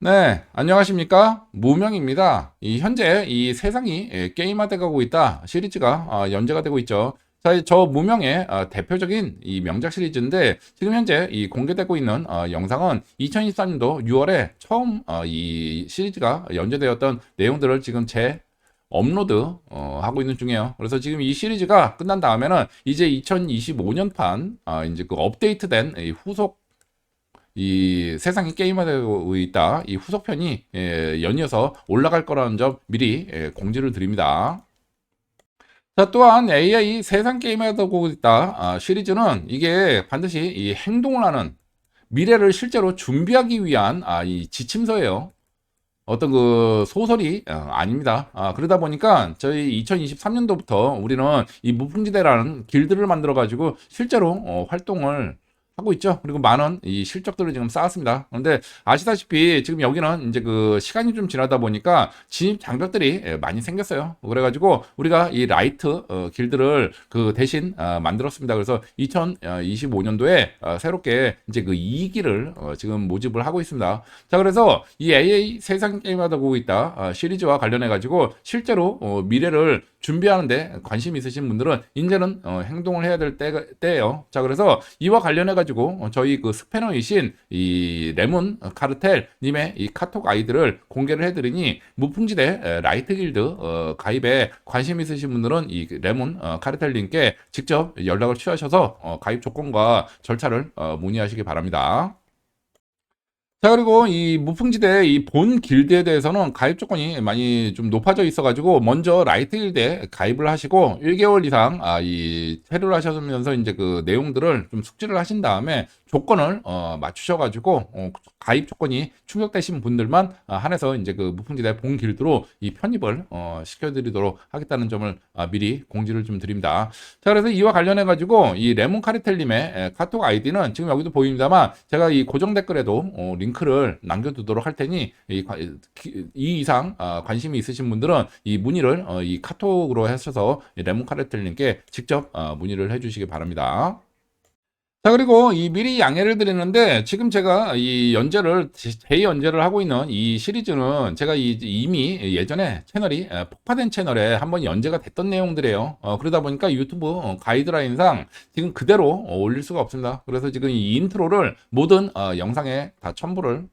네, 안녕하십니까? 무명입니다. 현재 이 세상이 게임화돼 가고 있다 시리즈가 연재가 되고 있죠. 자, 저 무명의 대표적인 이 명작 시리즈인데 지금 현재 이 공개되고 있는 영상은 2023년도 6월에 처음 이 시리즈가 연재되었던 내용들을 지금 업로드 하고 있는 중이에요. 그래서 지금 이 시리즈가 끝난 다음에는 이제 2025년판 이제 그 업데이트된 이 후속 이 세상이 게임화되고 있다. 이 후속편이 연이어서 올라갈 거라는 점 미리 공지를 드립니다. 자, 또한 AI 세상 게임화되고 있다. 시리즈는 이게 반드시 이 행동을 하는 미래를 실제로 준비하기 위한 이 지침서예요. 어떤 그 소설이 아닙니다. 그러다 보니까 저희 2023년도부터 우리는 이 무풍지대라는 길드를 만들어 가지고 실제로 활동을 하고 있죠. 그리고 많은 이 실적들을 지금 쌓았습니다. 그런데 아시다시피 지금 여기는 이제 그 시간이 좀 지나다 보니까 진입 장벽들이 많이 생겼어요. 그래가지고 우리가 이 라이트 길드를 그 대신 만들었습니다. 그래서 2025년도에 새롭게 이제 그 2기를 지금 모집을 하고 있습니다. 자, 그래서 이 AA 세상 게임하다 보고 있다 시리즈와 관련해 가지고 실제로 미래를 준비하는데 관심 있으신 분들은 이제는 행동을 해야 될 때예요. 자, 그래서 이와 관련해 가지고 저희 그 스패너이신 이 레몬 카르텔 님의 이 카톡 아이디를 공개를 해드리니 무풍지대 라이트 길드 가입에 관심 있으신 분들은 이 레몬 카르텔 님께 직접 연락을 취하셔서 가입 조건과 절차를 문의하시기 바랍니다. 자, 그리고 이 무풍지대 이 본 길드에 대해서는 가입 조건이 많이 좀 높아져 있어가지고 먼저 라이트 길드에 가입을 하시고 1개월 이상 이 체류를 하시면서 이제 그 내용들을 좀 숙지를 하신 다음에 조건을 맞추셔가지고 가입 조건이 충족되신 분들만 한해서 이제 그 무풍지대 본 길드로 이 편입을 시켜드리도록 하겠다는 점을 미리 공지를 좀 드립니다. 자, 그래서 이와 관련해 가지고 이 레몬 카르텔님의 카톡 아이디는 지금 여기도 보입니다만 제가 이 고정 댓글에도 링크를 남겨두도록 할 테니 이 이상 관심이 있으신 분들은 이 문의를 이 카톡으로 하셔서 레몬 카르텔님께 직접 문의를 해주시기 바랍니다. 자, 그리고 이 미리 양해를 드리는데 지금 제가 이 연재를 재연재를 하고 있는 이 시리즈는 제가 이미 예전에 채널이 폭파된 채널에 한번 연재가 됐던 내용들이에요. 그러다 보니까 유튜브 가이드라인상 지금 그대로 올릴 수가 없습니다. 그래서 지금 이 인트로를 모든 영상에 다 첨부를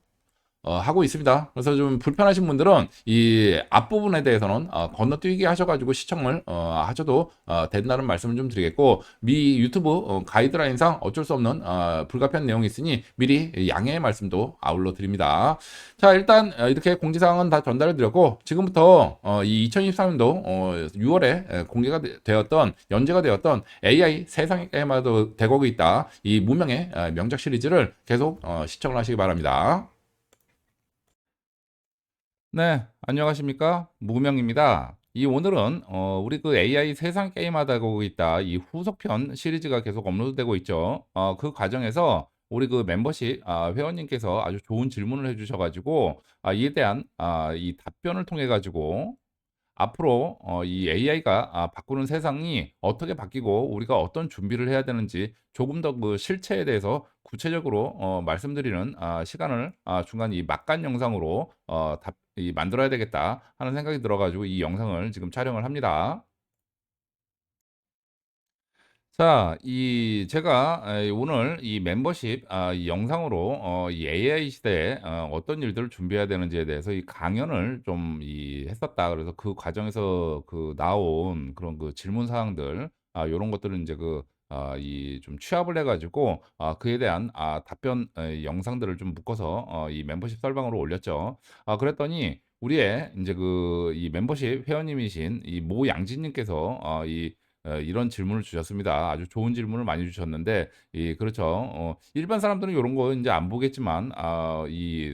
하고 있습니다. 그래서 좀 불편하신 분들은 이 앞부분에 대해서는 건너뛰기 하셔가지고 시청을 하셔도 된다는 말씀을 좀 드리겠고 미 유튜브 가이드라인상 어쩔 수 없는 불가피한 내용이 있으니 미리 양해의 말씀도 아울러 드립니다. 자, 일단 이렇게 공지사항은 다 전달해 드렸고 지금부터 이 2023년도 6월에 공개가 되었던 연재가 되었던 AI 세상에 게임화도 되고 있다 이 무명의 명작 시리즈를 계속 시청을 하시기 바랍니다. 네, 안녕하십니까? 무명입니다. 이 오늘은 우리 그 AI 세상 게임하다 보고 있다. 이 후속편 시리즈가 계속 업로드되고 있죠. 그 과정에서 우리 그 멤버십 회원님께서 아주 좋은 질문을 해주셔가지고 이에 대한 이 답변을 통해 가지고 앞으로 이 AI가 바꾸는 세상이 어떻게 바뀌고 우리가 어떤 준비를 해야 되는지 조금 더 그 실체에 대해서 구체적으로 말씀드리는 시간을 중간 이 막간 영상으로 만들어야 되겠다 하는 생각이 들어가지고 이 영상을 지금 촬영을 합니다. 자, 이 제가 오늘 이 멤버십 이 영상으로 이 AI 시대에 어떤 일들을 준비해야 되는지에 대해서 이 강연을 좀 했었다. 그래서 그 과정에서 그 나온 그런 그 질문 사항들 요런 것들은 이제 그 이 좀 취합을 해 가지고 그에 대한 답변 영상들을 좀 묶어서 이 멤버십 설방으로 올렸죠. 그랬더니 우리의 이제 그 이 멤버십 회원님이신 이 모양진 님께서 이런 질문을 주셨습니다. 아주 좋은 질문을 많이 주셨는데 그렇죠. 일반 사람들은 요런 거 인제 안 보겠지만 이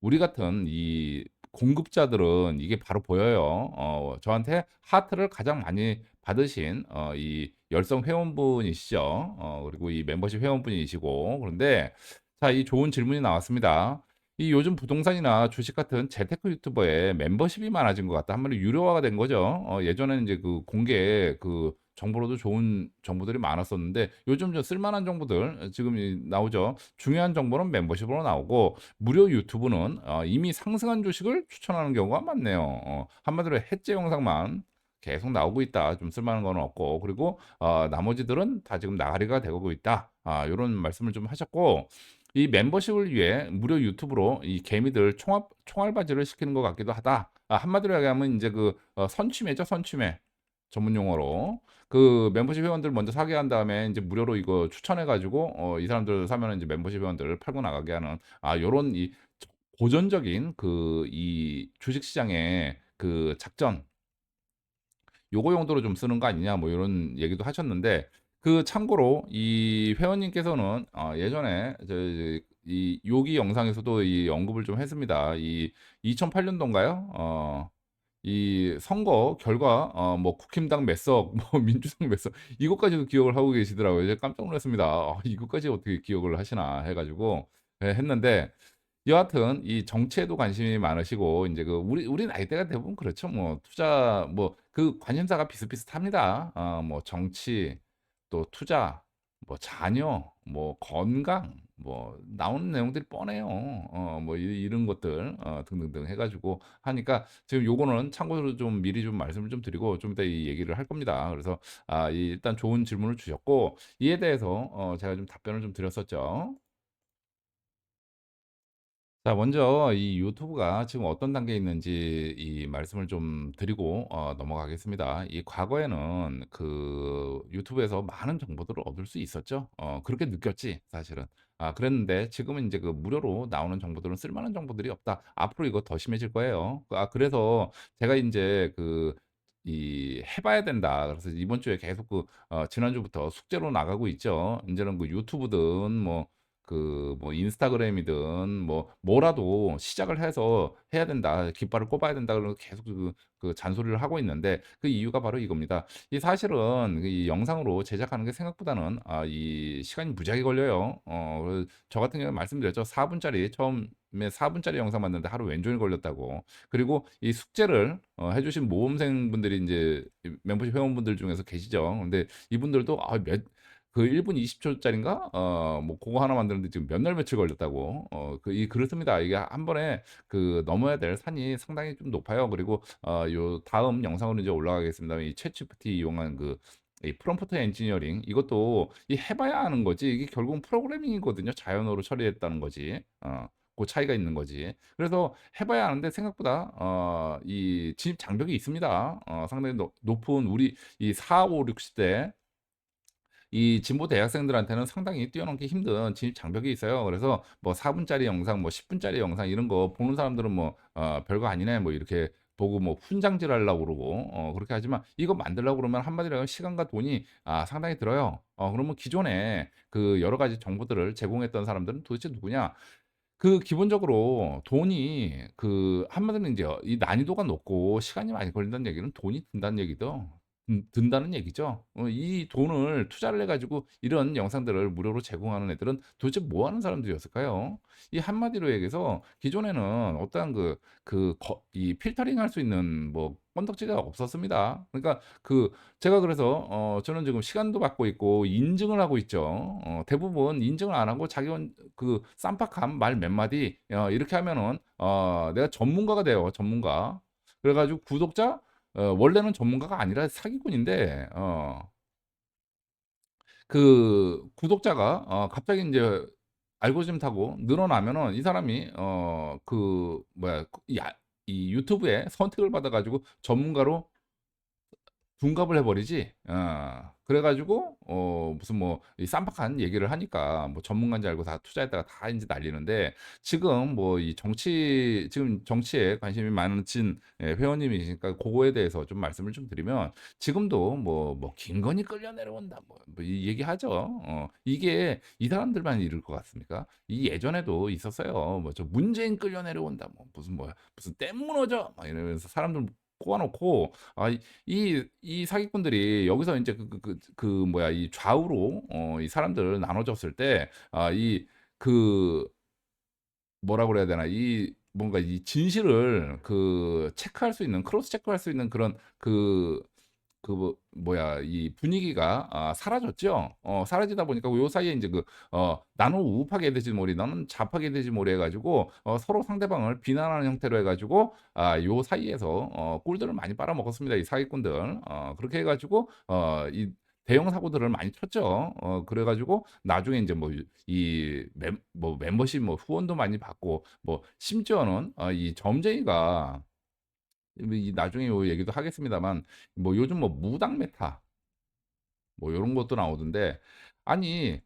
우리 같은 이 공급자들은 이게 바로 보여요. 저한테 하트를 가장 많이 받으신 이 열성 회원분이시죠. 그리고 이 멤버십 회원분이시고 그런데 자, 이 좋은 질문이 나왔습니다. 이 요즘 부동산이나 주식 같은 재테크 유튜버에 멤버십이 많아진 것 같다. 한마디로 유료화가 된 거죠. 예전에는 이제 그 공개 그 정보로도 좋은 정보들이 많았었는데 요즘 저 쓸만한 정보들 지금 나오죠. 중요한 정보는 멤버십으로 나오고 무료 유튜브는 이미 상승한 주식을 추천하는 경우가 많네요. 한마디로 해제 영상만 계속 나오고 있다. 좀 쓸만한 건 없고 그리고 나머지들은 다 지금 나가리가 되고 있다. 요런 말씀을 좀 하셨고 이 멤버십을 위해 무료 유튜브로 이 개미들 총알바지를 시키는 것 같기도 하다. 한마디로 얘기하면 이제 선취매죠, 선취매. 전문 용어로. 그 멤버십 회원들 먼저 사게 한 다음에 이제 무료로 이거 추천해 가지고 이 사람들 사면은 이제 멤버십 회원들을 팔고 나가게 하는 요런 이 고전적인 이 주식 시장의 작전 요거 용도로 좀 쓰는 거 아니냐 뭐 요런 얘기도 하셨는데 참고로 이 회원님께서는 예전에 이 요기 영상에서도 이 언급을 좀 했습니다. 이 2008년도인가요? 이 선거 결과 뭐 국힘당 몇 석, 뭐 민주당 몇 석, 이것까지도 기억을 하고 계시더라고요. 제가 깜짝 놀랐습니다. 이것까지 어떻게 기억을 하시나 해가지고 했는데 여하튼 이 정치에도 관심이 많으시고 이제 우리 나이대가 대부분 그렇죠. 뭐 투자 뭐 관심사가 비슷비슷합니다. 뭐 정치 또 투자 뭐 자녀 뭐 건강 뭐 나오는 내용들이 뻔해요. 뭐 이런 것들 등등등 해가지고 하니까 지금 요거는 참고로 좀 미리 좀 말씀을 좀 드리고 좀 이따 이 얘기를 할 겁니다. 그래서 일단 좋은 질문을 주셨고 이에 대해서 제가 좀 답변을 좀 드렸었죠. 자, 먼저 이 유튜브가 지금 어떤 단계에 있는지 이 말씀을 좀 드리고 넘어가겠습니다. 이 과거에는 유튜브에서 많은 정보들을 얻을 수 있었죠. 그렇게 느꼈지, 사실은. 그랬는데 지금은 이제 무료로 나오는 정보들은 쓸만한 정보들이 없다. 앞으로 이거 더 심해질 거예요. 그래서 제가 이제 해봐야 된다. 그래서 이번 주에 계속 지난주부터 숙제로 나가고 있죠. 이제는 유튜브든 뭐 인스타그램이든 뭐라도 시작을 해서 해야 된다. 깃발을 꼽아야 된다. 그러고 계속 잔소리를 하고 있는데 그 이유가 바로 이겁니다. 이 사실은 이 영상으로 제작하는 게 생각보다는 이 시간이 무지하게 걸려요. 저 같은 경우에 말씀드렸죠. 4분짜리 처음에 4분짜리 영상 만드는데 하루 왼종일 걸렸다고. 그리고 이 숙제를 해주신 모험생분들이 이제 멤버십 회원분들 중에서 계시죠. 근데 이분들도 몇 1분 20초짜리인가? 뭐 그거 하나 만드는데 지금 몇 날 며칠 걸렸다고. 그렇습니다. 이게 한 번에 넘어야 될 산이 상당히 좀 높아요. 그리고 요 다음 영상으로 이제 올라가겠습니다. 이 챗GPT 이용한 이 프롬프트 엔지니어링 이것도 해봐야 하는 거지. 이게 결국은 프로그래밍이거든요. 자연어로 처리했다는 거지. 그 차이가 있는 거지. 그래서 해봐야 하는데 생각보다 이 진입 장벽이 있습니다. 상당히 높은 우리 이 4, 5, 60대 이 진보 대학생들한테는 상당히 뛰어넘기 힘든 진입 장벽이 있어요. 그래서 뭐 4분짜리 영상, 뭐 10분짜리 영상 이런 거 보는 사람들은 뭐 별거 아니네 뭐 이렇게 보고 뭐 훈장질 하려고 그러고 그렇게 하지만 이거 만들려고 그러면 한마디로 하면 시간과 돈이 상당히 들어요. 그러면 기존에 여러 가지 정보들을 제공했던 사람들은 도대체 누구냐? 기본적으로 돈이 한마디로 인제 이 난이도가 높고 시간이 많이 걸린다는 얘기는 돈이 든다는 얘기죠. 든다는 얘기죠. 이 돈을 투자를 해 가지고 이런 영상들을 무료로 제공하는 애들은 도대체 뭐 하는 사람들이었을까요? 이 한마디로 얘기해서 기존에는 어떠한 이 필터링할 수 있는 뭐 건덕지가 없었습니다. 그러니까 제가 그래서 저는 지금 시간도 받고 있고 인증을 하고 있죠. 대부분 인증을 안 하고 자기 쌈박한 말 몇 마디 이렇게 하면은 내가 전문가가 돼요, 전문가. 그래 가지고 구독자 원래는 전문가가 아니라 사기꾼인데 구독자가 갑자기 인제 알고리즘 타고 늘어나면은 이 사람이 뭐야 이 유튜브에 선택을 받아 가지고 전문가로 둔갑을 해 버리지. 그래 가지고 무슨 뭐 이 쌈박한 얘기를 하니까 뭐 전문가인 줄 알고 다 투자했다가 다 인제 날리는데 지금 뭐 지금 정치에 관심이 많으신 회원님이시니까 고거에 대해서 좀 말씀을 좀 드리면 지금도 김건희 끌려 내려온다 이 얘기하죠. 이게 이 사람들만 이럴 것 같습니까? 이 예전에도 있었어요. 저 문재인 끌려 내려온다 무슨 댐 무너져 막 이러면서 사람들 꼬아 놓고 이 사기꾼들이 여기서 인제 뭐야 이 좌우로 이 사람들 나눠졌을 때 그 뭐라 그래야 되나 이 뭔가 이 진실을 체크할 수 있는 크로스 체크할 수 있는 그런 뭐야 이 분위기가 사라졌죠. 사라지다 보니까 요 사이에 이제 나는 우파게 되지 모리 너는 좌파게 되지 모리 해 가지고 서로 상대방을 비난하는 형태로 해 가지고 요 사이에서 꿀들을 많이 빨아먹었습니다, 이 사기꾼들. 그렇게 해 가지고 이 대형 사고들을 많이 쳤죠. 그래 가지고 나중에 인제 멤버십 후원도 많이 받고 심지어는 이 점쟁이가 이 나중에 요 얘기도 하겠습니다만 요즘 무당 메타 요런 것도 나오던데, 아니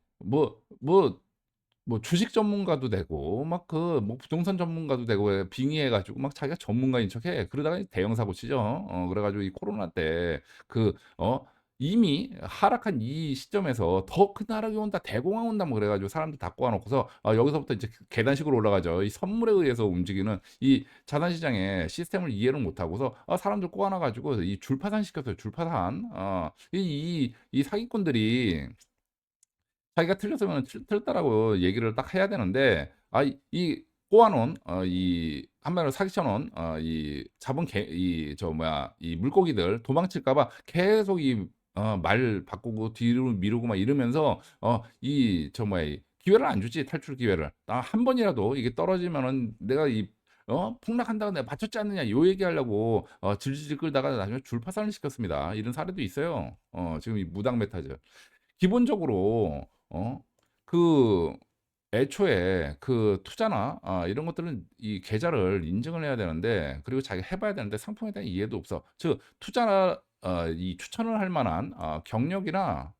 주식 전문가도 되고 막 부동산 전문가도 되고 빙의해 가지고 막 자기가 전문가인 척해. 그러다가 대형 사고 치죠. 그래 가지고 이 코로나 때 그 어 이미 하락한 이 시점에서 "더 큰 하락이 온다. 대공황 온다." 그래 가지고 사람들 다 꼬아 놓고서 여기서부터 이제 계단식으로 올라가죠. 이 선물에 의해서 움직이는 이 자산 시장의 시스템을 이해를 못 하고서 사람들 꼬아 놔 가지고 이 줄파산 시켰어요, 줄파산. 이 사기꾼들이 자기가 틀렸으면 틀렸다라고 얘기를 딱 해야 되는데, 이 꼬아 놓은 이 한마디로 사기쳐 놓은 이 잡은 개 이 이 물고기들 도망칠까 봐 계속 말 바꾸고 뒤로 미루고 막 이러면서 이 기회를 안 주지, 탈출 기회를. 한 번이라도 이게 떨어지면은 내가 "폭락한다고 내가 맞췄지 않느냐." 요 얘기하려고 질질 끌다가 나중에 줄파산을 시켰습니다. 이런 사례도 있어요. 지금 이 무당 메타죠. 기본적으로 그 애초에 투자나 이런 것들은 이 계좌를 인증을 해야 되는데, 그리고 자기가 해 봐야 되는데 상품에 대한 이해도 없어. 즉 투자나 이 추천을 할 만한 경력이나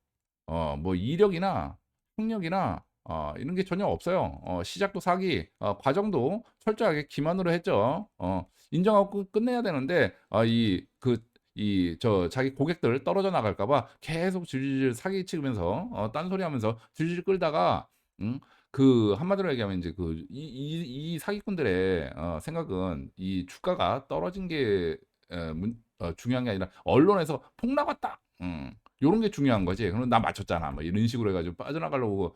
이력이나 학력이나 이런 게 전혀 없어요. 시작도 사기, 과정도 철저하게 기만으로 했죠. 인정하고 끝내야 되는데 자기 고객들 떨어져 나갈까 봐 계속 질질 사기 치면서 딴소리하면서 질질 끌다가 음 한마디로 얘기하면 이제 이 사기꾼들의 생각은 이 주가가 떨어진 게 중요한 게 아니라 언론에서 "폭락 왔다." 요런 게 중요한 거지. "그럼 나 맞췄잖아." 뭐 이런 식으로 해 가지고 빠져나가려고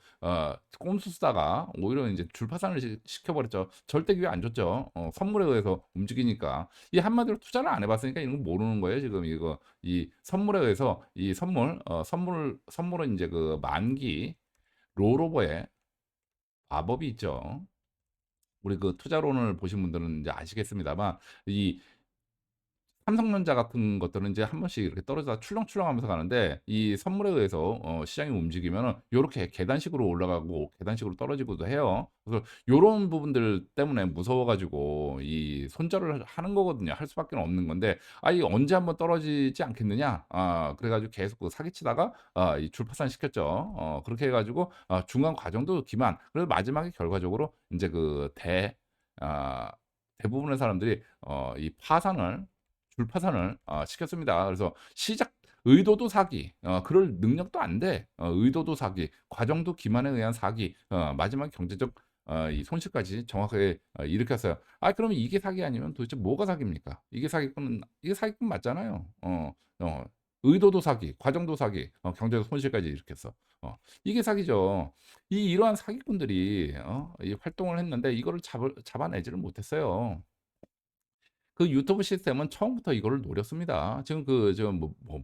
꼼수 쓰다가 오히려 인제 줄파산을 시켜 버렸죠. 절대 기회 안 줬죠. 선물에 의해서 움직이니까. 이 한마디로 투자를 안 해 봤으니까 이런 거 모르는 거예요, 지금 이거. 이 선물에 의해서 이 선물은 인제 만기 롤오버의 마법이 있죠. 우리 투자론을 보신 분들은 인제 아시겠습니다만, 이 삼성전자 같은 것들은 이제 한 번씩 이렇게 떨어져서 출렁출렁하면서 가는데, 이 선물에 의해서 시장이 움직이면은 요렇게 계단식으로 올라가고 계단식으로 떨어지기도 해요. 그래서 요런 부분들 때문에 무서워 가지고 이 손절을 하는 거거든요. 할 수밖에 없는 건데, 이 언제 한번 떨어지지 않겠느냐. 그래 가지고 계속 사기치다가 이 줄파산 시켰죠. 그렇게 해 가지고 중간 과정도 기만. 그래서 마지막에 결과적으로 인제 아 대부분의 사람들이 이 줄파산을 시켰습니다. 그래서 시작 의도도 사기, 그럴 능력도 안 돼. 의도도 사기, 과정도 기만에 의한 사기, 마지막 경제적 이 손실까지 정확하게 일으켰어요. 그러면 이게 사기 아니면 도대체 뭐가 사기입니까? 이게 사기꾼 맞잖아요. 의도도 사기, 과정도 사기, 경제적 손실까지 일으켰어. 이게 사기죠. 이러한 사기꾼들이 이 활동을 했는데 이거를 잡아내지를 못했어요. 유튜브 시스템은 처음부터 이거를 노렸습니다. 지금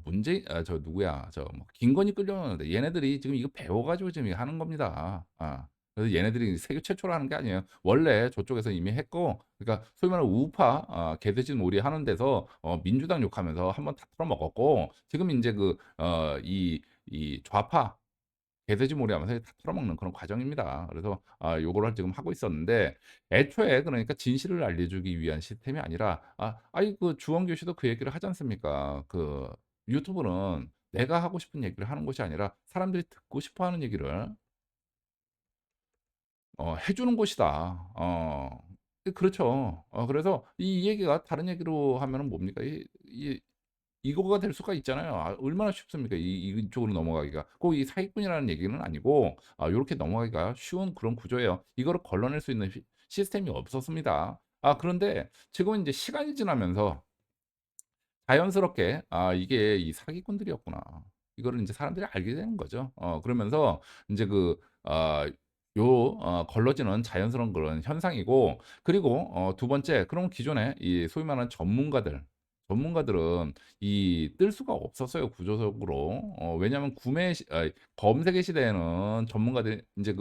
문제 저 누구야 김건희 끌려오는데 얘네들이 지금 이거 배워 가지고 지금 이거 하는 겁니다. 그래서 얘네들이 세계 최초로 하는 게 아니에요. 원래 저쪽에서 이미 했고, 그러니까 소위 말하는 우파 개돼지 놀이 하는 데서 민주당 욕하면서 한번 다 털어먹었고, 지금 인제 이 좌파 개돼지몰이 하면서 다 털어먹는 그런 과정입니다. 그래서 요거를 지금 하고 있었는데, 애초에 그러니까 진실을 알려주기 위한 시스템이 아니라 주원교 씨도 그 얘기를 하지 않습니까? 유튜브는 내가 하고 싶은 얘기를 하는 곳이 아니라 사람들이 듣고 싶어 하는 얘기를 해 주는 곳이다. 그렇죠. 그래서 이 얘기가 다른 얘기로 하면은 뭡니까? 이거가 될 수가 있잖아요. 얼마나 쉽습니까? 이쪽으로 넘어가기가. 꼭 이 사기꾼이라는 얘기는 아니고 요렇게 넘어가기가 쉬운 그런 구조예요. 이거를 걸러낼 수 있는 시스템이 없었습니다. 그런데 지금은 인제 시간이 지나면서 자연스럽게 '이게 이 사기꾼들이었구나.' 이거를 인제 사람들이 알게 되는 거죠. 그러면서 인제 걸러지는 자연스러운 그런 현상이고, 그리고 두 번째, 그럼 기존에 이 소위 말하는 전문가들은 이 뜰 수가 없었어요, 구조적으로. 왜냐하면 검색의 시대에는 전문가들이 인제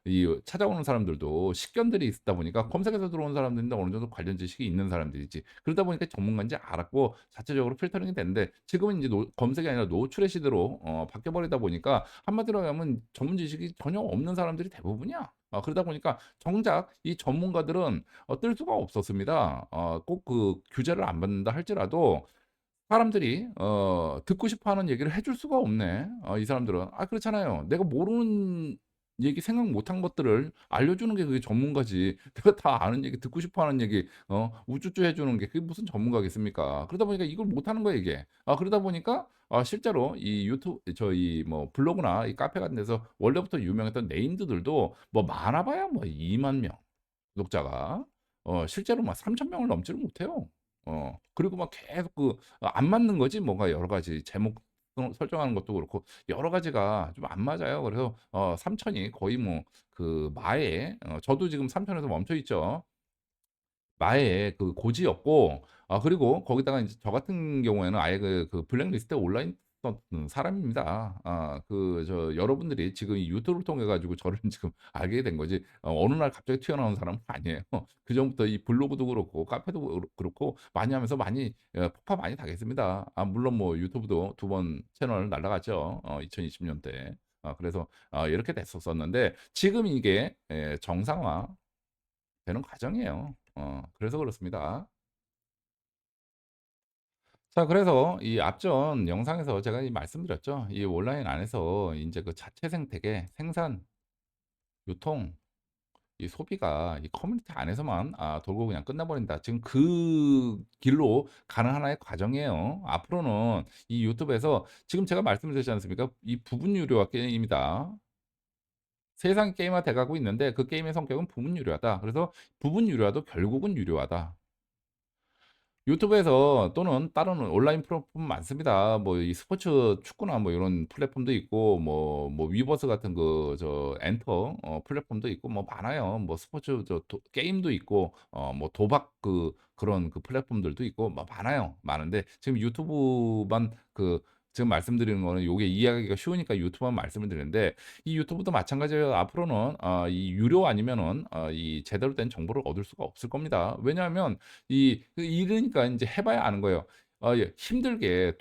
이 찾아오는 사람들도 식견들이 있다 보니까 검색해서 들어온 사람들인데 어느 정도 관련 지식이 있는 사람들이지. 그러다 보니까 전문가인지 알았고 자체적으로 필터링이 되는데, 지금은 인제 검색이 아니라 노출의 시대로 바뀌어 버리다 보니까 한마디로 하면 전문 지식이 전혀 없는 사람들이 대부분이야. 그러다 보니까 정작 이 전문가들은 뜰 수가 없었습니다. 꼭 규제를 안 받는다 할지라도 사람들이 듣고 싶어 하는 얘기를 해줄 수가 없네. 이 사람들은. 그렇잖아요. 내가 모르는 얘기, 생각 못한 것들을 알려주는 게 그게 전문가지. 내가 다 아는 얘기, 듣고 싶어 하는 얘기 우쭈쭈 해 주는 게 그게 무슨 전문가겠습니까? 그러다 보니까 이걸 못하는 거예요, 이게. 그러다 보니까 실제로 이 저희 뭐 블로그나 이 카페 같은 데서 원래부터 유명했던 네임드들도 뭐 많아 봐야 뭐 2만 명 구독자가 실제로 막 3천 명을 넘지를 못해요. 그리고 막 계속 안 맞는 거지, 뭐가 여러 가지 제목 설정하는 것도 그렇고 여러 가지가 좀 안 맞아요. 그래서 3천이 거의 뭐 마에, 저도 지금 3천에서 멈춰 있죠. 마의 고지였고, 그리고 거기다가 인제 저 같은 경우에는 아예 블랙리스트에 올라 있었던 사람입니다. 여러분들이 지금 이 유튜브를 통해 가지고 저를 지금 알게 된 거지, 어느 날 갑자기 튀어나온 사람은 아니에요. 그전부터 이 블로그도 그렇고 카페도 그렇고 많이 하면서 많이 폭파 많이 당했습니다. 물론 뭐 유튜브도 2번 채널 날라갔죠, 2020년 때. 그래서 이렇게 됐었었는데 지금 이게 정상화되는 과정이에요. 그래서 그렇습니다. 자, 그래서 이 앞전 영상에서 제가 말씀드렸죠. 이 온라인 안에서 인제 자체 생태계, 생산, 유통, 이 소비가 이 커뮤니티 안에서만 돌고 그냥 끝나버린다. 지금 그 길로 가는 하나의 과정이에요. 앞으로는 이 유튜브에서 지금 제가 말씀드렸지 않습니까? 이 부분 유료화 게임이다. 세상이 게임화돼 가고 있는데 그 게임의 성격은 부분 유료화다. 그래서 부분 유료화도 결국은 유료화다. 유튜브에서 또는 다른 온라인 플랫폼 많습니다. 뭐 이 스포츠 축구나 뭐 이런 플랫폼도 있고, 위버스 같은 엔터 플랫폼도 있고 뭐 많아요. 뭐 스포츠 게임도 있고, 뭐 도박 그런 플랫폼들도 있고 뭐 많아요. 많은데 지금 유튜브만 지금 말씀드리는 거는 요게 이해하기가 쉬우니까 유튜브만 말씀을 드리는데, 이 유튜브도 마찬가지예요. 앞으로는 이 유료 아니면은 이 제대로 된 정보를 얻을 수가 없을 겁니다. 왜냐하면 이러니까 인제 해 봐야 아는 거예요. 힘들게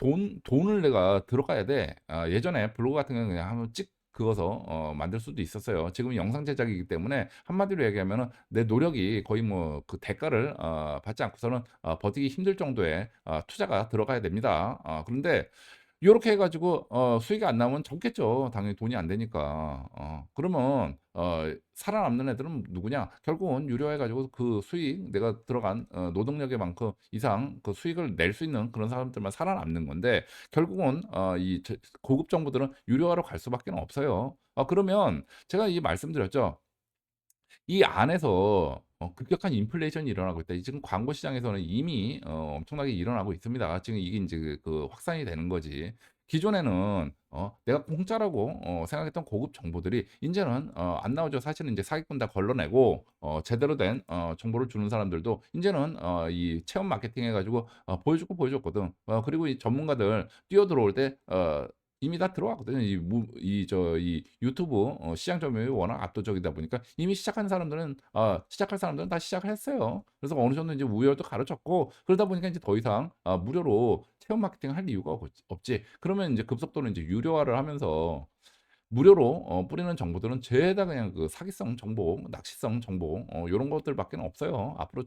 돈을 내가 들어가야 돼. 예전에 블로그 같은 경우는 그냥 한번 찍 그어서 만들 수도 있었어요. 지금은 영상 제작이기 때문에 한마디로 얘기하면은 내 노력이 거의 뭐 대가를 받지 않고서는 버티기 힘들 정도의 투자가 들어가야 됩니다. 그런데 요렇게 해 가지고 수익이 안 나오면 접겠죠. 당연히 돈이 안 되니까. 그러면 살아남는 애들은 누구냐? 결국은 유료해 가지고 그 수익, 내가 들어간 노동력의 만큼 이상 수익을 낼 수 있는 그런 사람들만 살아남는 건데, 결국은 고급 정보들은 유료화로 갈 수밖에는 없어요. 그러면 제가 말씀드렸죠. 이 안에서 급격한 인플레이션이 일어나고 있다. 지금 광고 시장에서는 이미 엄청나게 일어나고 있습니다. 지금 이게 인제 확산이 되는 거지. 기존에는 내가 공짜라고 생각했던 고급 정보들이 인제는 안 나오죠. 사실은 인제 사기꾼 다 걸러내고 제대로 된 정보를 주는 사람들도 인제는 이 체험 마케팅 해 가지고 보여줬거든. 그리고 이 전문가들 뛰어들어올 때 이미 다 들어왔거든요. 이 유튜브 시장 점유율이 워낙 압도적이다 보니까 이미 시작할 사람들은 다 시작을 했어요. 그래서 어느 정도 인제 우열도 가려졌고, 그러다 보니까 인제 더 이상 무료로 체험 마케팅을 할 이유가 없지. 그러면 인제 급속도로 인제 유료화를 하면서 무료로 뿌리는 정보들은 죄다 그냥 사기성 정보, 낚시성 정보 요런 것들밖에는 없어요. 앞으로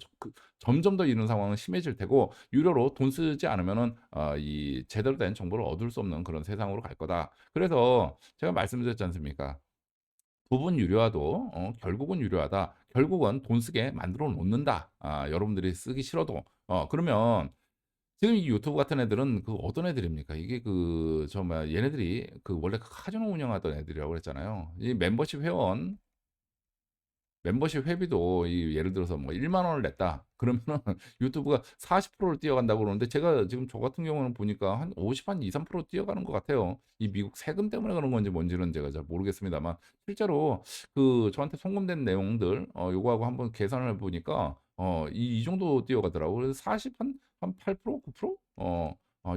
점점 더 이런 상황은 심해질 테고, 유료로 돈 쓰지 않으면은 이 제대로 된 정보를 얻을 수 없는 그런 세상으로 갈 거다. 그래서 제가 말씀드렸지 않습니까? 부분 유료화도 결국은 유료하다. 결국은 돈 쓰게 만들어 놓는다. 여러분들이 쓰기 싫어도. 그러면 지금 이 유튜브 같은 애들은 어떤 애들입니까? 이게 얘네들이 원래 카지노 운영하던 애들이라고 그랬잖아요. 이 멤버십 회비도 예를 들어서 뭐 1만 원을 냈다. 그러면은 유튜브가 40%를 뛰어간다고 그러는데, 제가 지금 저 같은 경우는 보니까 한 2~3% 뛰어가는 것 같아요. 이 미국 세금 때문에 그런 건지 뭔지는 제가 잘 모르겠습니다만, 실제로 저한테 송금된 내용들 요거하고 한번 계산을 해 보니까 이 정도 뛰어가더라고요. 그래서 40 한 8% 9%?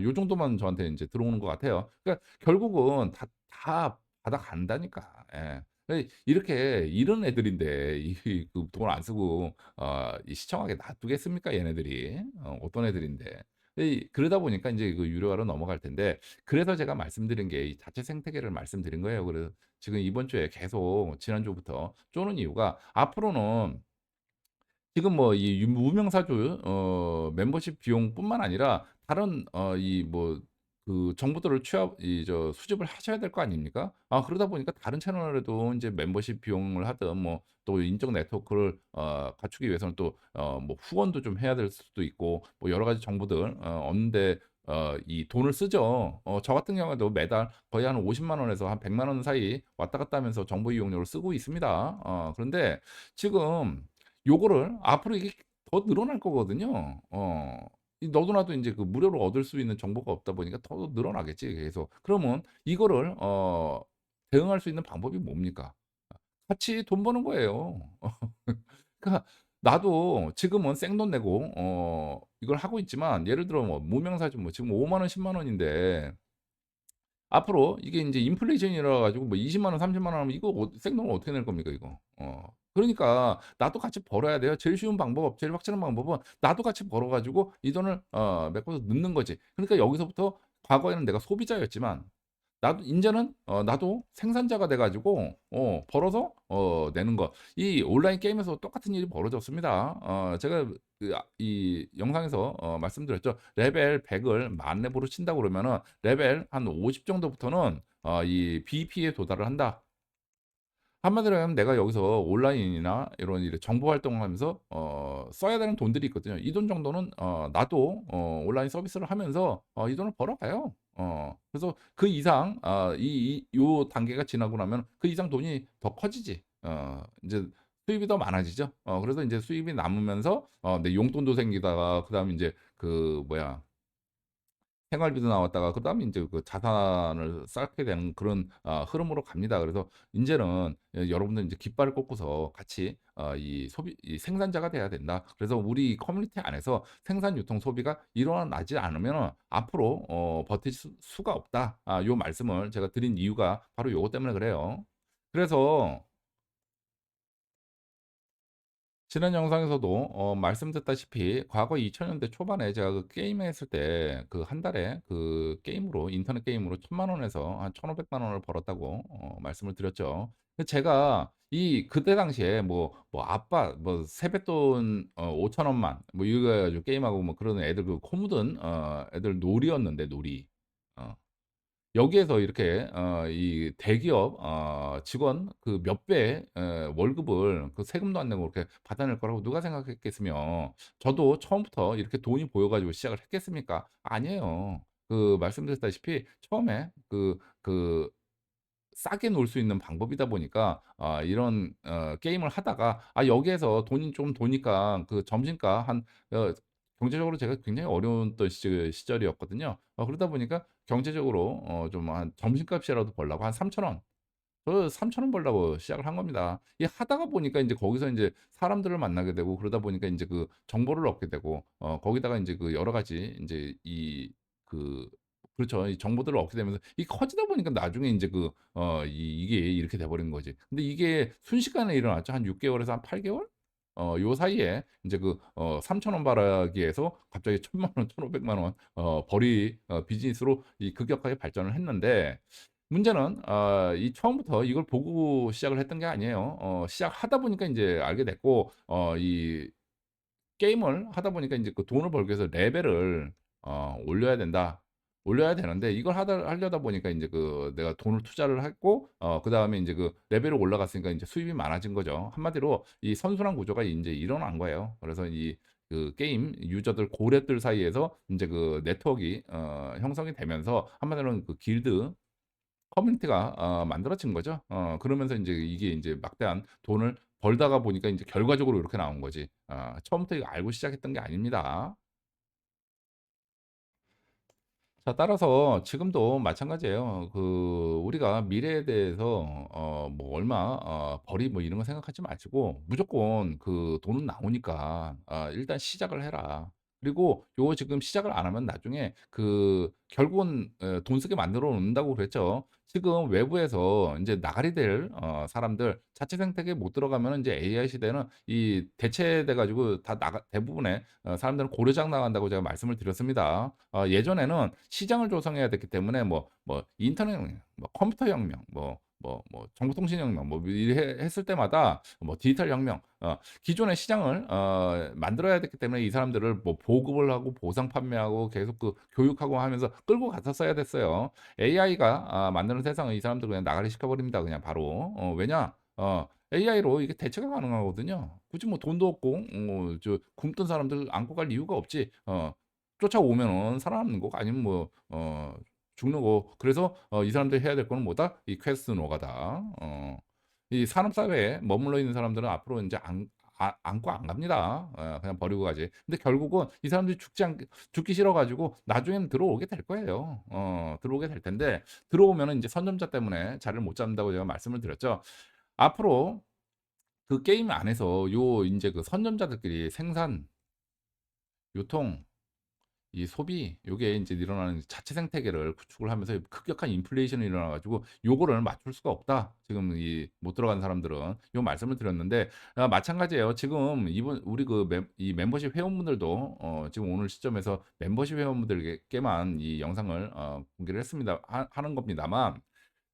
요 정도만 저한테 인제 들어오는 것 같아요. 그러니까 결국은 다 받아간다니까. 예. 이렇게 이런 애들인데 이 그 돈 안 쓰고 이 시청하게 놔두겠습니까 얘네들이. 어떤 애들인데. 그러다 보니까 인제 그 유료화로 넘어갈 텐데, 그래서 제가 말씀드린 게 이 자체 생태계를 말씀드린 거예요. 그래서 지금 이번 주에 계속 지난주부터 쪼는 이유가, 앞으로는 지금 뭐 이 무명사주 멤버십 비용뿐만 아니라 다른 이 뭐 그 정보들을 취합 이 저 수집을 하셔야 될 거 아닙니까? 그러다 보니까 다른 채널에도 인제 멤버십 비용을 하든, 뭐 또 인적 네트워크를 갖추기 위해서는 또 뭐 후원도 좀 해야 될 수도 있고, 뭐 여러 가지 정보들 얻는데 이 돈을 쓰죠. 저 같은 경우에도 매달 거의 한 50만 원에서 한 100만 원 사이 왔다 갔다 하면서 정보 이용료를 쓰고 있습니다. 그런데 지금 요거를 앞으로 이게 더 늘어날 거거든요. 이 너도 나도 인제 그 무료로 얻을 수 있는 정보가 없다 보니까 더 늘어나겠지 계속. 그러면 이거를 대응할 수 있는 방법이 뭡니까? 같이 돈 버는 거예요. 그러니까 나도 지금은 생돈 내고 이걸 하고 있지만, 예를 들어 뭐 무명사주 뭐 지금 5만 원 10만 원인데, 앞으로 이게 인제 인플레이션이라 가지고 뭐 20만 원 30만 원 하면 이거 생돈을 어떻게 낼 겁니까 이거. 그러니까 나도 같이 벌어야 돼요. 제일 쉬운 방법, 제일 확실한 방법은 나도 같이 벌어 가지고 이 돈을 메꿔서 넣는 거지. 그러니까 여기서부터, 과거에는 내가 소비자였지만 나도 인제는 나도 생산자가 돼 가지고 벌어서 내는 것. 이 온라인 게임에서 똑같은 일이 벌어졌습니다. 제가 이 영상에서 말씀드렸죠. 레벨 100을 만렙으로 친다고 그러면은 레벨 한 50 정도부터는 이 BP에 도달을 한다. 한마디로 하면 내가 여기서 온라인이나 이런 정보 활동을 하면서 써야 되는 돈들이 있거든요. 이 돈 정도는 나도 온라인 서비스를 하면서 이 돈을 벌어가요. 그래서 그 이상 요 단계가 지나고 나면 그 이상 돈이 더 커지지. 인제 수입이 더 많아지죠. 그래서 인제 수입이 남으면서 내 용돈도 생기다가, 그다음에 인제 그 뭐야, 생활비도 나왔다가 그다음에 인제 그 자산을 쌓게 되는 그런 흐름으로 갑니다. 그래서 인제는 여러분들 인제 깃발을 꽂고서 같이 이 생산자가 돼야 된다. 그래서 우리 커뮤니티 안에서 생산, 유통, 소비가 일어나지 않으면은 앞으로 버틸 수가 없다. 요 말씀을 제가 드린 이유가 바로 요것 때문에 그래요. 그래서 지난 영상에서도 말씀드렸다시피, 과거 2000 년대 초반에 제가 그 게임했을 때 그 한 달에 그 게임으로, 인터넷 게임으로 1,000만 원에서 한 1,500만 원을 벌었다고 말씀을 드렸죠. 제가 그때 당시에 뭐 아빠 뭐 세뱃돈 5천 원만 뭐 이거 해 가지고 게임하고 뭐 그러는 애들, 그 코 묻은 애들 놀이였는데, 놀이. 어. 여기에서 이렇게 이 대기업 직원 그 몇 배의 월급을, 그 세금도 안 내고 그렇게 받아낼 거라고 누가 생각했겠으며, 저도 처음부터 이렇게 돈이 보여 가지고 시작을 했겠습니까? 아니에요. 말씀드렸다시피 처음에 싸게 놀 수 있는 방법이다 보니까 이런 게임을 하다가, 여기에서 돈이 좀 도니까 그 점심가 한 경제적으로 제가 굉장히 어려웠던 시절이었거든요. 그러다 보니까 경제적으로 좀 한 점심값이라도 벌려고 한 3천 원, 3천 원 벌려고 시작을 한 겁니다. 하다가 보니까 인제 거기서 인제 사람들을 만나게 되고, 그러다 보니까 인제 그 정보를 얻게 되고, 거기다가 인제 그 여러 가지 인제 그 그렇죠. 이 정보들을 얻게 되면서 커지다 보니까 나중에 인제 이게 이렇게 돼 버린 거지. 근데 이게 순식간에 일어났죠. 한 6 개월에서 한 8 개월? 요 사이에 인제 3천 원 벌어기에서 갑자기 1,000만 원, 1,500만 원 벌이 비즈니스로 급격하게 발전을 했는데, 문제는 처음부터 이걸 보고 시작을 했던 게 아니에요. 시작하다 보니까 인제 알게 됐고, 게임을 하다 보니까 인제 그 돈을 벌기 위해서 레벨을 올려야 된다. 올려야 되는데, 이걸 하려다 보니까 인제 내가 돈을 투자를 했고, 그다음에 인제 레벨이 올라갔으니까 인제 수입이 많아진 거죠. 한마디로 이 선순환 구조가 인제 일어난 거예요. 그래서 게임 유저들, 고래들 사이에서 인제 네트워크가 형성이 되면서, 한마디로는 길드 커뮤니티가 만들어진 거죠. 그러면서 인제 이게 인제 막대한 돈을 벌다가 보니까 인제 결과적으로 이렇게 나온 거지. 처음부터 이거 알고 시작했던 게 아닙니다. 자, 따라서 지금도 마찬가지예요. 우리가 미래에 대해서 뭐 얼마 벌이 뭐 이런 거 생각하지 마시고 무조건 돈은 나오니까 일단 시작을 해라. 그리고 요거 지금 시작을 안 하면 나중에 결국은 돈 쓰게 만들어 놓는다고 그랬죠. 지금 외부에서 인제 나가리 될 사람들 자체 생태계에 못 들어가면은 인제 AI 시대는 이 대체돼 가지고 다 나가 대부분의 사람들은 고려장 나간다고 제가 말씀을 드렸습니다. 예전에는 시장을 조성해야 됐기 때문에 뭐 인터넷 혁명, 뭐 컴퓨터 혁명, 정보통신 혁명 뭐 이래 했을 때마다 뭐 디지털 혁명 기존의 시장을 만들어야 됐기 때문에 이 사람들을 뭐 보급을 하고 보상 판매하고 계속 교육하고 하면서 끌고 갔었어야 됐어요. AI가 만드는 세상을 이 사람들 그냥 나가리 시켜 버립니다 그냥 바로. 왜냐? AI로 이게 대체가 가능하거든요. 굳이 뭐 돈도 없고 저 굶뜬 사람들 안고 갈 이유가 없지. 쫓아오면은 살아남는 거고 아니면 죽는 거. 그래서 이 사람들이 해야 될 거는 뭐다? 이 퀘스트 노가다. 이 산업 사회에 머물러 있는 사람들은 앞으로 인제 안고 안 갑니다. 그냥 버리고 가지. 근데 결국은 이 사람들이 죽기 싫어 가지고 나중에는 들어오게 될 거예요. 들어오게 될 텐데 들어오면은 인제 선점자 때문에 자리를 못 잡는다고 제가 말씀을 드렸죠. 앞으로 게임 안에서 요 인제 선점자들끼리 생산, 유통, 이 소비 요게 인제 일어나는 자체 생태계를 구축을 하면서 급격한 인플레이션이 일어나 가지고 요거를 맞출 수가 없다. 지금 못 들어간 사람들은 요 말씀을 드렸는데 마찬가지예요. 지금 이분 우리 이 멤버십 회원분들도 지금 오늘 시점에서 멤버십 회원분들께만 이 영상을 공개를 했습니다. 하는 겁니다만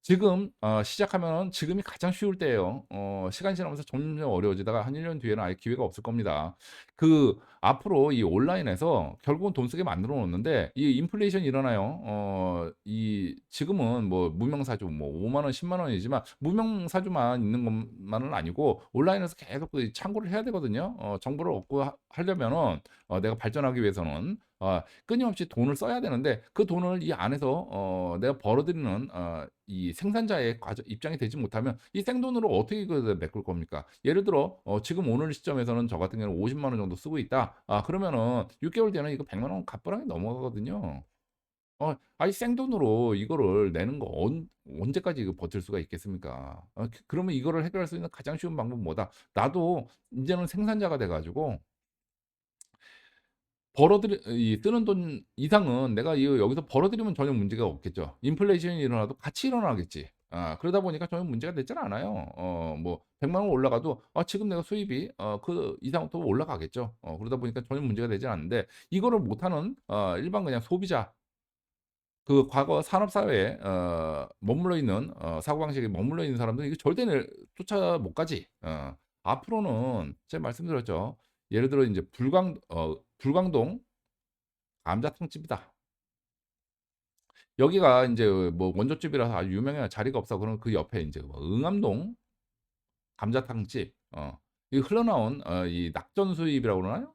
지금 시작하면은 지금이 가장 쉬울 때예요. 시간이 지나면서 점점 어려워지다가 한 1년 뒤에는 아예 기회가 없을 겁니다. 앞으로 이 온라인에서 결국은 돈 쓰게 만들어 놓는데 이 인플레이션이 일어나요. 지금은 뭐 무명사주 뭐 5만 원, 10만 원이지만 무명사주만 있는 것만은 아니고 온라인에서 계속 창구를 해야 되거든요. 정보를 얻고 하려면은 내가 발전하기 위해서는 끊임없이 돈을 써야 되는데 그 돈을 이 안에서 내가 벌어들이는 이 생산자의 입장이 되지 못하면 이 생돈으로 어떻게 메꿀 겁니까? 예를 들어 지금 오늘 시점에서는 저 같은 경우는 50만 원 정도 쓰고 있다. 그러면은 6개월 뒤에는 이거 100만 원 가뿐하게 넘어가거든요. 아이 생돈으로 이거를 내는 거 언제까지 이거 버틸 수가 있겠습니까? 그러면 이거를 해결할 수 있는 가장 쉬운 방법은 뭐다? 나도 인제는 생산자가 돼 가지고 쓰는 돈 이상은 내가 여기서 벌어들이면 전혀 문제가 없겠죠. 인플레이션이 일어나도 같이 일어나겠지. 그러다 보니까 전혀 문제가 되질 않아요. 뭐 100만 원 올라가도 지금 내가 수입이 그 이상 또 올라가겠죠. 그러다 보니까 전혀 문제가 되지 않는데 이거를 못하는 일반 그냥 소비자 과거 산업 사회에 머물러 있는 사고방식에 머물러 있는 사람들은 이거 절대 쫓아 못 가지. 앞으로는 제가 말씀드렸죠. 예를 들어 인제 불광동 감자탕집이다. 여기가 인제 뭐 원조집이라서 아주 유명해요. 자리가 없어. 그러면 그 옆에 인제 뭐 응암동 감자탕집 이 흘러나온 이 낙전 수입이라고 그러나요?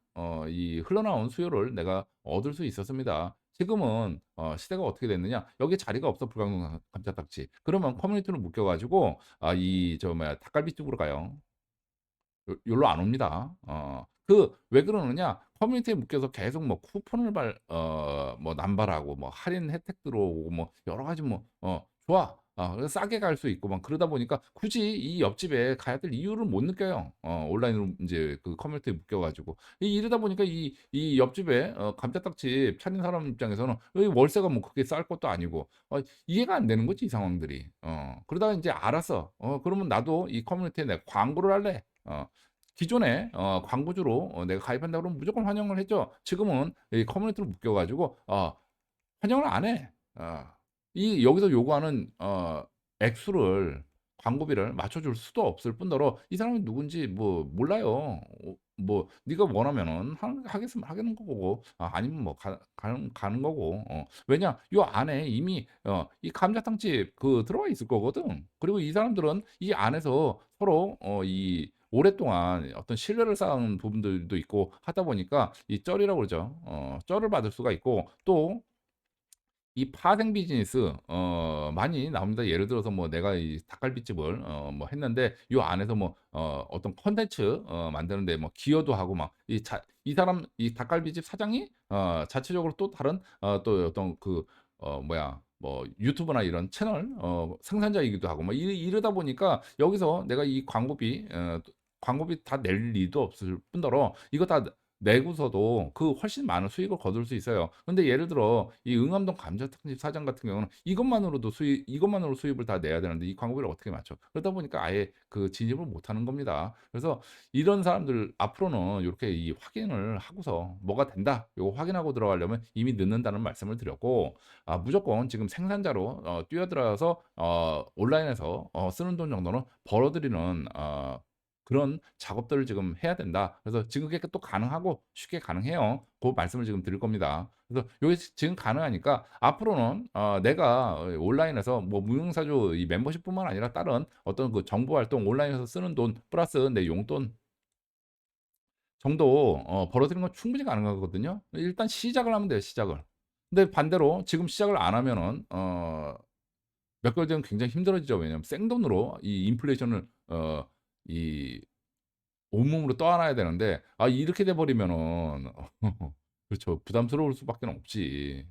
이 흘러나온 수요를 내가 얻을 수 있었습니다. 지금은 시대가 어떻게 됐느냐? 여기에 자리가 없어 불광동 감자탕집. 그러면 커뮤니티로 묶여 가지고 이 뭐야 닭갈비집으로 가요. 요로 안 옵니다. 왜 그러느냐? 커뮤니티에 묶여서 계속 뭐 쿠폰을 뭐 남발하고 뭐 할인 혜택 들어오고 뭐 여러 가지 좋아. 그래서 싸게 갈 수 있고 막 그러다 보니까 굳이 이 옆집에 가야 될 이유를 못 느껴요. 온라인으로 인제 커뮤니티에 묶여 가지고. 이러다 보니까 이 옆집에 감자탕집 차린 사람 입장에서는 이 월세가 뭐 그렇게 쌀 것도 아니고 이해가 안 되는 거지 이 상황들이. 그러다가 인제 알았어. 그러면 나도 이 커뮤니티에 내가 광고를 할래. 기존에 광고주로 내가 가입한다 그러면 무조건 환영을 했죠. 지금은 이 커뮤니티로 묶여 가지고 환영을 안 해. 이 여기서 요구하는 액수를 광고비를 맞춰 줄 수도 없을 뿐더러 이 사람이 누군지 뭐 몰라요. 뭐 네가 원하면은 하겠으면 하겠는 거고 아니면 뭐 가는 거고. 왜냐? 요 안에 이미 이 감자탕집 들어가 있을 거거든. 그리고 이 사람들은 이 안에서 서로 이 오랫동안 어떤 신뢰를 쌓은 부분들도 있고 하다 보니까 이 쩔이라고 그러죠. 쩔을 받을 수가 있고 또 이 파생 비즈니스 많이 나옵니다. 예를 들어서 뭐 내가 이 닭갈비집을 뭐 했는데 요 안에서 뭐 어떤 콘텐츠 만드는데 뭐 기여도 하고 막 이 사람 이 닭갈비집 사장이 자체적으로 또 다른 또 어떤 뭐야 뭐 유튜브나 이런 채널 생산자이기도 하고 뭐 이러다 보니까 여기서 내가 이 광고비 다 낼 일도 없을 뿐더러 이거 다 내고서도 그 훨씬 많은 수익을 거둘 수 있어요. 근데 예를 들어 이 응암동 감자탕집 사장 같은 경우는 이것만으로 수입을 다 내야 되는데 이 광고비를 어떻게 맞춰? 그러다 보니까 아예 그 진입을 못 하는 겁니다. 그래서 이런 사람들 앞으로는 요렇게 이 확인을 하고서 뭐가 된다. 요거 확인하고 들어가려면 이미 늦는다는 말씀을 드렸고, 무조건 지금 생산자로 뛰어들어서 온라인에서 쓰는 돈 정도는 벌어들이는 그런 작업들을 지금 해야 된다. 그래서 지금 그게 또 가능하고 쉽게 가능해요. 그 말씀을 지금 드릴 겁니다. 그래서 요게 지금 가능하니까 앞으로는 내가 온라인에서 뭐 무형사주 이 멤버십뿐만 아니라 다른 어떤 그 정보 활동 온라인에서 쓰는 돈 플러스 내 용돈 정도 벌어들이는 건 충분히 가능하거든요. 일단 시작을 하면 돼요, 시작을. 근데 반대로 지금 시작을 안 하면은 몇 개월 뒤면 굉장히 힘들어지죠. 왜냐하면 생돈으로 이 인플레이션을 이 온몸으로 떠안아야 되는데 이렇게 돼 버리면은 그렇죠. 부담스러울 수밖에 없지.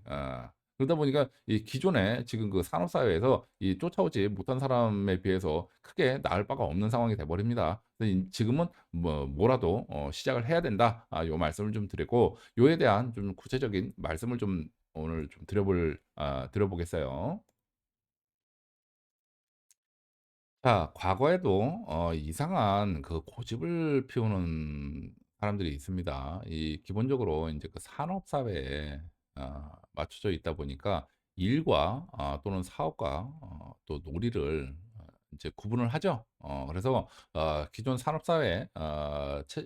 그러다 보니까 이 기존에 지금 그 산업 사회에서 이 쫓아오지 못한 사람에 비해서 크게 나을 바가 없는 상황이 돼 버립니다. 근데 지금은 뭐라도 시작을 해야 된다. 요 말씀을 좀 드리고 요에 대한 좀 구체적인 말씀을 좀 오늘 좀 드려보겠어요. 자, 과거에도 이상한 그 고집을 피우는 사람들이 있습니다. 이 기본적으로 이제 그 산업 사회에 맞춰져 있다 보니까 일과 또는 사업과 또 놀이를 이제 구분을 하죠. 그래서 기존 산업 사회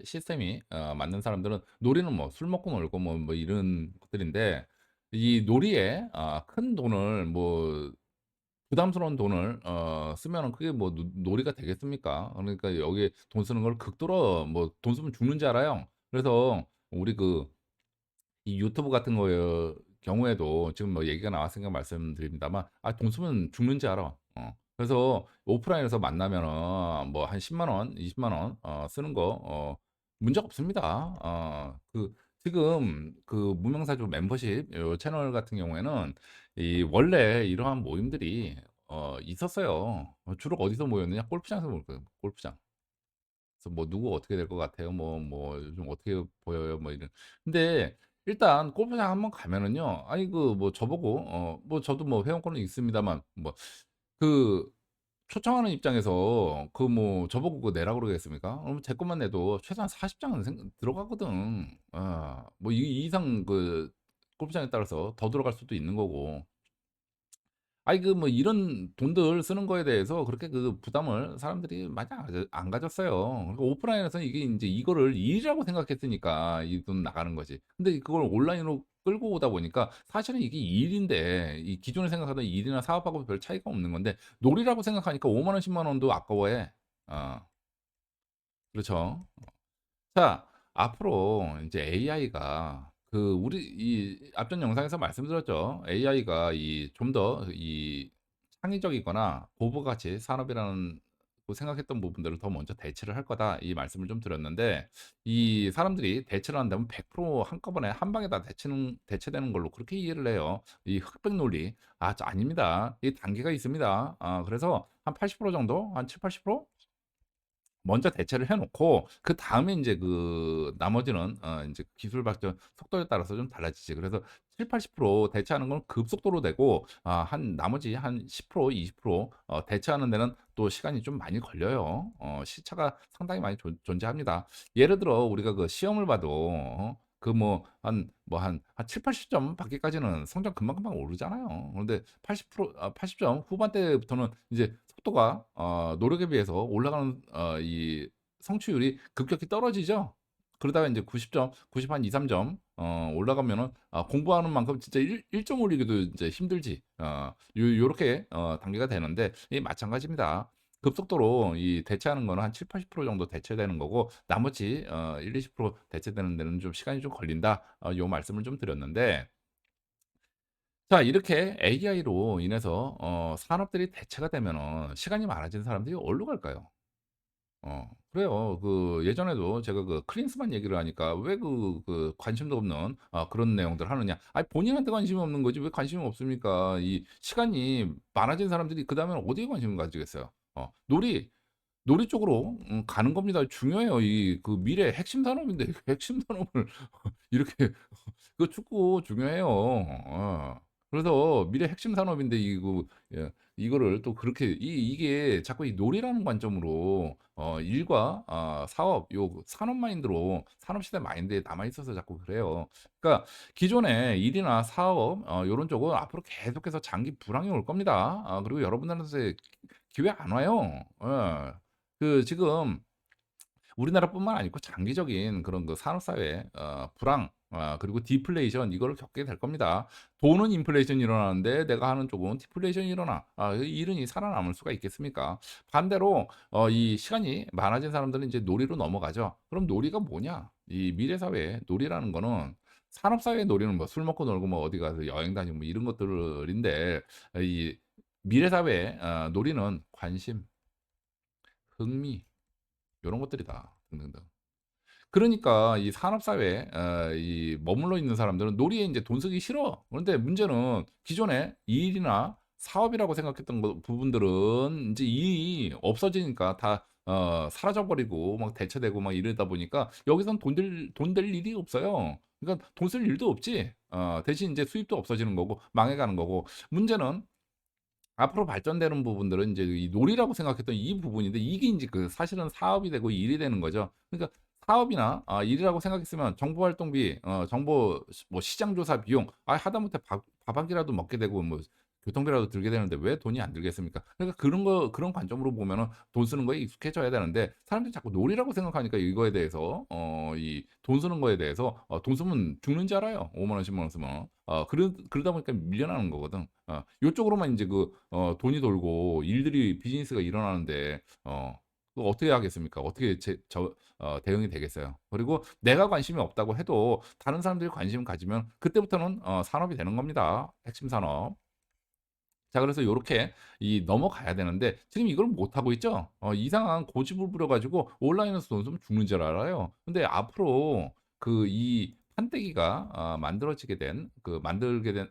시스템이 맞는 사람들은 놀이는 뭐 술 먹고 놀고 뭐 이런 것들인데 이 놀이에 큰 돈을 뭐 부담스러운 돈을 쓰면은 그게 뭐 노 놀이가 되겠습니까? 그러니까 여기에 돈 쓰는 걸 극도로 뭐 돈 쓰면 죽는 줄 알아요. 그래서 우리 이 유튜브 같은 거의 경우에도 지금 뭐 얘기가 나왔으니까 말씀드립니다만 돈 쓰면 죽는지 알아. 그래서 오프라인에서 만나면은 뭐 한 10만 원, 20만 원 쓰는 거 문제가 없습니다. 지금 그 무명사주 멤버십 요 채널 같은 경우에는 이 원래 이러한 모임들이 있었어요. 주로 어디서 모였느냐? 골프장에서 모였거든요, 골프장. 그래서 뭐 "누구 어떻게 될 것 같아요?" "요즘 어떻게 보여요?" 뭐 이런. 근데 일단 골프장 한번 가면은요. 아니 뭐 저보고 뭐 저도 뭐 회원권은 있습니다만 뭐 그 초청하는 입장에서 뭐 저보고 그거 내라 그러겠습니까? 그럼 제 것만 내도 최소한 40 장은 들어가거든. 뭐 이 이상 그 골프장에 따라서 더 들어갈 수도 있는 거고. 아이 뭐 이런 돈들 쓰는 거에 대해서 그렇게 그 부담을 사람들이 많이 안 가졌어요. 그러니까 오프라인에서는 이게 인제 이거를 일이라고 생각했으니까 이 돈 나가는 거지. 근데 그걸 온라인으로 끌고 오다 보니까 사실은 이게 일인데 이 기존에 생각하던 일이나 사업하고 별 차이가 없는 건데 놀이라고 생각하니까 5만 원, 10만 원도 아까워해. 어 그렇죠. 자, 앞으로 인제 AI가 우리 이 앞전 영상에서 말씀드렸죠. AI가 이 좀 더 창의적이거나 고부가치 산업이라는 생각했던 부분들을 더 먼저 대체를 할 거다. 이 말씀을 좀 드렸는데 이 사람들이 대체를 한다면 100% 한꺼번에 한 방에 다 대체되는 걸로 그렇게 이해를 해요. 이 흑백 논리. 아닙니다. 이 단계가 있습니다. 그래서 한 80% 정도, 한 70-80% 먼저 대체를 해 놓고 그다음에 인제 나머지는 인제 기술 발전 속도에 따라서 좀 달라지지. 그래서 70-80% 대체하는 건 급속도로 되고 한 나머지 한 10% 20% 대체하는 데는 또 시간이 좀 많이 걸려요. 시차가 상당히 많이 존재합니다. 예를 들어 우리가 그 시험을 봐도 한 70-80점 받기까지는 성적 금방금방 오르잖아요. 그런데 80 점 후반대부터는 이제 속도가 노력에 비해서 올라가는 이 성취율이 급격히 떨어지죠. 그러다가 인제 90 점, 90 한 2-3점 올라가면은 공부하는 만큼 진짜 1점 올리기도 이제 힘들지. 요렇게 단계가 되는데 마찬가지입니다. 급속도로 이 대체하는 거는 한 70-80% 정도 대체되는 거고 나머지 1-20% 대체되는 데는 좀 시간이 좀 걸린다. 요 말씀을 좀 드렸는데 자, 이렇게 AI로 인해서 산업들이 대체가 되면은 시간이 많아진 사람들이 어디로 갈까요? 그래요. 그 예전에도 제가 그 클린스만 얘기를 하니까 왜 관심도 없는 그런 내용들 하느냐. 아니 본인한테 관심이 없는 거지 왜 관심이 없습니까? 이 시간이 많아진 사람들이 그다음에는 어디에 관심을 가지겠어요. 놀이 쪽으로 가는 겁니다. 중요해요. 이 그 미래의 핵심 산업인데 핵심 산업을 이렇게 그 축구 중요해요. 그래서 미래 핵심 산업인데 이거 예 이거를 또 그렇게 이게 자꾸 이 놀이라는 관점으로 일과 사업 요 산업 마인드로 산업 시대 마인드에 남아 있어서 자꾸 그래요. 그러니까 기존의 일이나 사업 요런 쪽은 앞으로 계속해서 장기 불황이 올 겁니다. 그리고 여러분들한테 기회 안 와요. 예. 그 지금 우리나라뿐만 아니고 장기적인 그런 그 산업 사회 불황 그리고 디플레이션 이거를 겪게 될 겁니다. 돈은 인플레이션이 일어나는데 내가 하는 쪽은 디플레이션이 일어나. 이 일은 살아남을 수가 있겠습니까? 반대로 이 시간이 많아진 사람들은 이제 놀이로 넘어가죠. 그럼 놀이가 뭐냐? 이 미래 사회에 놀이라는 거는 산업 사회의 놀이는 뭐 술 먹고 놀고 뭐 어디 가서 여행 다니고 뭐 이런 것들인데 이 미래 사회의 놀이는 관심, 흥미 요런 것들이다. 등등등. 그러니까 이 산업 사회에 이 머물러 있는 사람들은 놀이에 인제 돈 쓰기 싫어. 그런데 문제는 기존에 일이나 사업이라고 생각했던 부분들은 인제 일이 없어지니까 다 사라져 버리고 막 대체되고 막 이러다 보니까 여기선 돈 될 일이 없어요. 그러니까 돈 쓸 일도 없지. 대신 인제 수입도 없어지는 거고 망해가는 거고. 문제는 앞으로 발전되는 부분들은 인제 이 놀이라고 생각했던 이 부분인데 이게 인제 그 사실은 사업이 되고 일이 되는 거죠. 그러니까 사업이나 일이라고 생각했으면 정보 활동비 정보 뭐 시장 조사 비용 하다못해 밥 한 끼라도 먹게 되고 뭐 교통비라도 들게 되는데 왜 돈이 안 들겠습니까? 그러니까 그런 관점으로 보면은 돈 쓰는 거에 익숙해져야 되는데 사람들이 자꾸 놀이라고 생각하니까 이거에 대해서 이 돈 쓰는 거에 대해서 돈 쓰면 죽는 줄 알아요. 5만 원, 10만 원 쓰면. 그러다 보니까 밀려나는 거거든. 요쪽으로만 인제 돈이 돌고 일들이 비즈니스가 일어나는데 그거 어떻게 하겠습니까? 어떻게 대응이 되겠어요? 그리고 내가 관심이 없다고 해도 다른 사람들이 관심을 가지면 그때부터는 산업이 되는 겁니다. 핵심 산업. 자 그래서 요렇게 이 넘어가야 되는데 지금 이걸 못 하고 있죠. 이상한 고집을 부려 가지고 온라인에서 돈 쓰면 죽는 줄 알아요. 근데 앞으로 이 판때기가 만들어지게 된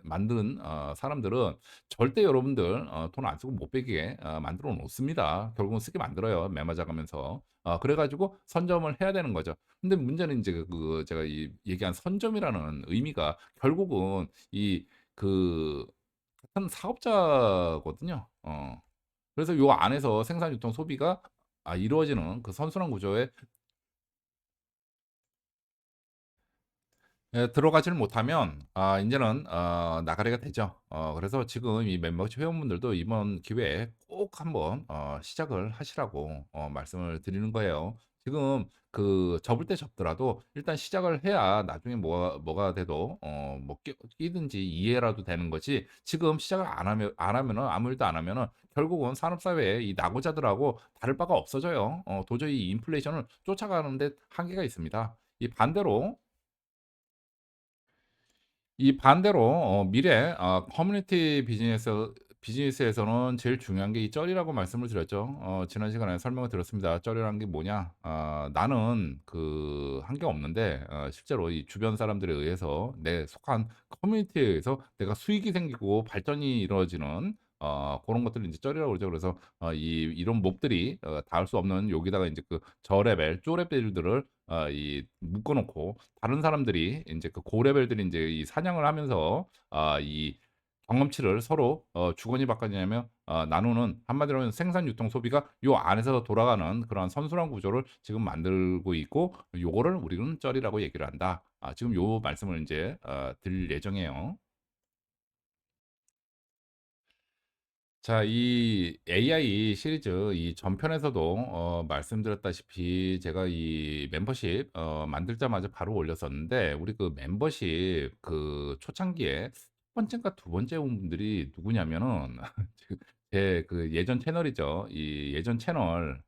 만든 사람들은 절대 여러분들 돈 안 쓰고 못 베게 만들어 놓습니다. 결국은 쓰게 만들어요, 매맞아 가면서. 그래 가지고 선점을 해야 되는 거죠. 근데 문제는 인제 제가 얘기한 선점이라는 의미가 결국은 그 같은 사업자거든요. 그래서 요 안에서 생산, 유통, 소비가 이루어지는 그 선순환 구조에 들어가지를 못하면 인제는 나가리가 되죠. 그래서 지금 이 멤버십 회원분들도 이번 기회에 꼭 한번 시작을 하시라고 말씀을 드리는 거예요. 지금 접을 때 접더라도 일단 시작을 해야 나중에 뭐가 돼도 뭐 끼든지 이해라도 되는 거지 지금 시작을 안 하면은 아무 일도 안 하면은 결국은 산업 사회에 이 낙오자들하고 다를 바가 없어져요. 도저히 이 인플레이션을 쫓아가는 데 한계가 있습니다. 이 반대로 반대로 미래 커뮤니티 비즈니스에서는 제일 중요한 게 이 쩔이라고 말씀을 드렸죠. 지난 시간에 설명을 드렸습니다. 쩔이라는 게 뭐냐? 나는 한 게 없는데 실제로 이 주변 사람들에 의해서 내 속한 커뮤니티에 의해서 내가 수익이 생기고 발전이 이루어지는 고런 것들을 인제 쩔이라고 그러죠. 그래서 이런 몹들이 닿을 수 없는 여기다가 인제 저레벨, 쪼레벨들을 묶어 놓고 다른 사람들이 인제 고레벨들이 인제 이 사냥을 하면서 이 경험치를 서로 주거니 받거니 하며 나누는 한마디로 생산 유통 소비가 요 안에서 돌아가는 그러한 선순환 구조를 지금 만들고 있고 요거를 우리는 쩔이라고 얘기를 한다. 지금 요 말씀을 인제 드릴 예정이에요. 자, 이 AI 시리즈 이 전편에서도 말씀드렸다시피 제가 이 멤버십 만들자마자 바로 올렸었는데 우리 멤버십 초창기에 첫 번째인가 두 번째 온 분들이 누구냐면은 지금 제 예전 채널이죠. 이 예전 채널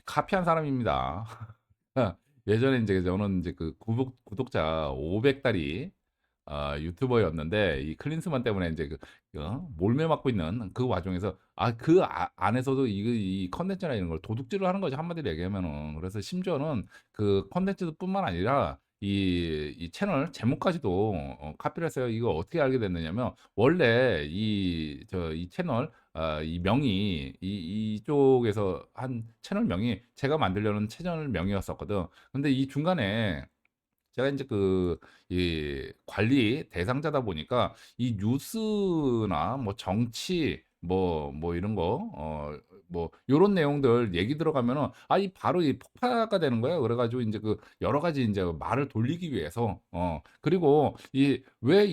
카피한 사람입니다. 예전에 인제 저는 인제 구독자 500 달이 유튜버였는데 이 클린스만 때문에 이제 몰매 맞고 있는 그 와중에서 그 안에서도 이 컨텐츠나 이런 걸 도둑질을 하는 거죠, 한마디로 얘기하면은. 그래서 심지어는 그 컨텐츠뿐만 아니라 이 채널 제목까지도 카피를 했어요. 이거 어떻게 알게 됐느냐면 원래 이 채널 이 명이 이쪽에서 한 채널명이 제가 만들려는 채널명이었었거든. 근데 이 중간에 제가 인제 이 관리 대상자다 보니까 이 뉴스나 뭐 정치 뭐 이런 거 뭐 요런 내용들 얘기 들어가면은 이 바로 이 폭파가 되는 거예요. 그래 가지고 인제 여러 가지 인제 말을 돌리기 위해서 그리고 이 왜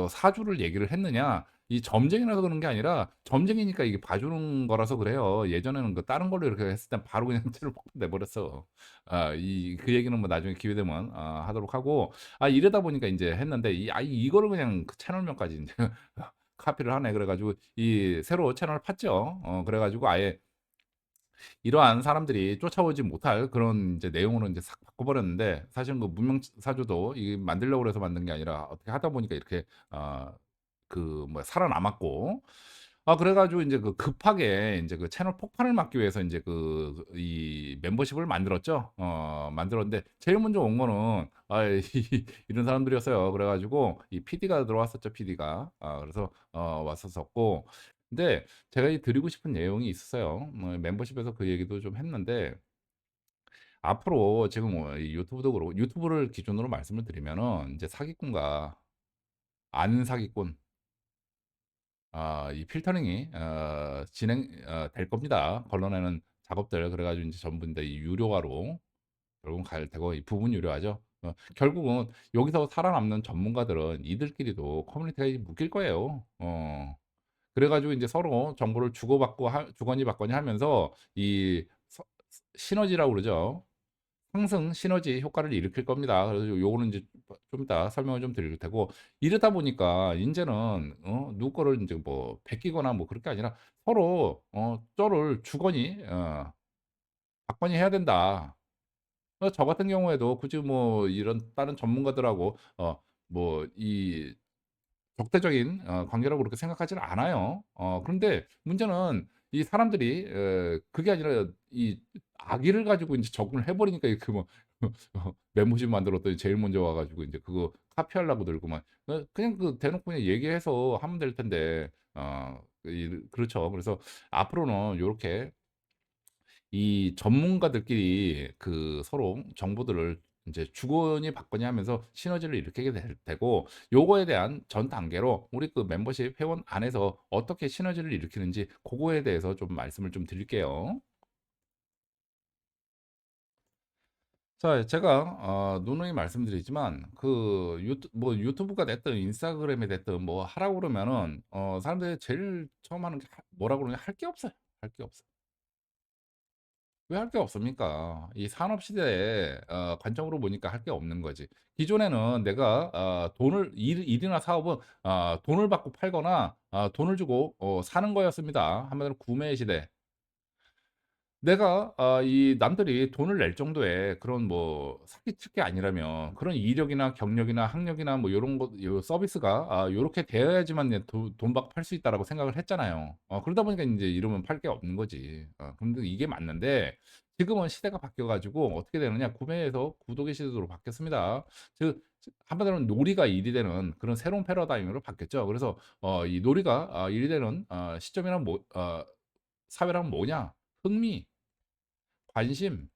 사주를 얘기를 했느냐, 이 점쟁이라서 그런 게 아니라 점쟁이니까 이게 봐주는 거라서 그래요. 예전에는 다른 걸로 이렇게 했을 땐 바로 그냥 채널 폭파돼 버렸어. 그 얘기는 뭐 나중에 기회 되면 하도록 하고, 이러다 보니까 인제 했는데 이거를 그냥 그 채널명까지 인제 카피를 하네. 그래 가지고 이 새로 채널을 팠죠. 그래 가지고 아예 이러한 사람들이 쫓아오지 못할 그런 이제 내용으로 인제 싹 바꿔 버렸는데, 사실은 그 문명사조도 이 만들려고 그래서 만든 게 아니라 어떻게 하다 보니까 이렇게 살아남았고, 그래 가지고 인제 급하게 인제 채널 폭발을 막기 위해서 인제 이 멤버십을 만들었죠. 만들었는데 제일 먼저 온 거는 이런 사람들이었어요. 그래 가지고 이 PD가 들어왔었죠, PD가. 그래서 왔었었고, 근데 제가 드리고 싶은 내용이 있었어요. 멤버십에서 그 얘기도 좀 했는데, 앞으로 지금 이 유튜브도 그렇고, 유튜브를 기준으로 말씀을 드리면은 인제 사기꾼과 아는 사기꾼, 이 필터링이 진행 될 겁니다, 걸러내는 작업들. 그래 가지고 인제 전부 다 이 유료화로 결국은 갈 테고, 이 부분 유료화죠. 결국은 여기서 살아남는 전문가들은 이들끼리도 커뮤니티가 묶일 거예요. 그래 가지고 인제 서로 정보를 주고받고 주거니 받거니 하면서 이 시너지라고 그러죠. 상승 시너지 효과를 일으킬 겁니다. 그래서 요거는 인제 좀 이따 설명을 좀 드릴 테고, 이러다 보니까 인제는 누구 거를 인제 뭐 베끼거나 뭐 그럴 게 아니라 서로 쩔을 주거니 받거니 해야 된다. 저 같은 경우에도 굳이 뭐 이런 다른 전문가들하고 이 적대적인 관계라고 그렇게 생각하지는 않아요. 그런데 문제는 이 사람들이 그게 아니라 이 악의를 가지고 인제 접근을 해 버리니까 이렇게 뭐 메모지 만들었더니 제일 먼저 와 가지고 인제 그거 카피하려고 들고만, 그냥 대놓고 그냥 얘기해서 하면 될 텐데. 그렇죠. 그래서 앞으로는 요렇게 이 전문가들끼리 서로 정보들을 인제 주거니 받거니 하면서 시너지를 일으키게 되고, 요거에 대한 전 단계로 우리 멤버십 회원 안에서 어떻게 시너지를 일으키는지 고거에 대해서 좀 말씀을 좀 드릴게요. 자, 제가 누누이 말씀드리지만 유튜브가 됐든 인스타그램이 됐든 뭐 하라고 그러면은 사람들이 제일 처음 하는 게 뭐라 그러냐, 할 게 없어요. 할 게 없어. 왜 할 게 없습니까? 이 산업 시대에 관점으로 보니까 할 게 없는 거지. 기존에는 내가 돈을 일이나 사업은 돈을 받고 팔거나 돈을 주고 사는 거였습니다. 한마디로 구매의 시대. 내가 이 남들이 돈을 낼 정도의 그런 뭐 사기칠 게 아니라면, 그런 이력이나 경력이나 학력이나 뭐 요런 것 요 서비스가 요렇게 되어야지만 내 돈 받고 팔 수 있다라고 생각을 했잖아요. 그러다 보니까 인제 이러면 팔 게 없는 거지. 근데 이게 맞는데, 지금은 시대가 바뀌어 가지고 어떻게 되느냐, 구매에서 구독의 시대로 바뀌었습니다. 한마디로는 놀이가 일이 되는 그런 새로운 패러다임으로 바뀌었죠. 그래서 이 놀이가 일이 되는 시점이란 사회란 뭐냐? 흥미, 관심,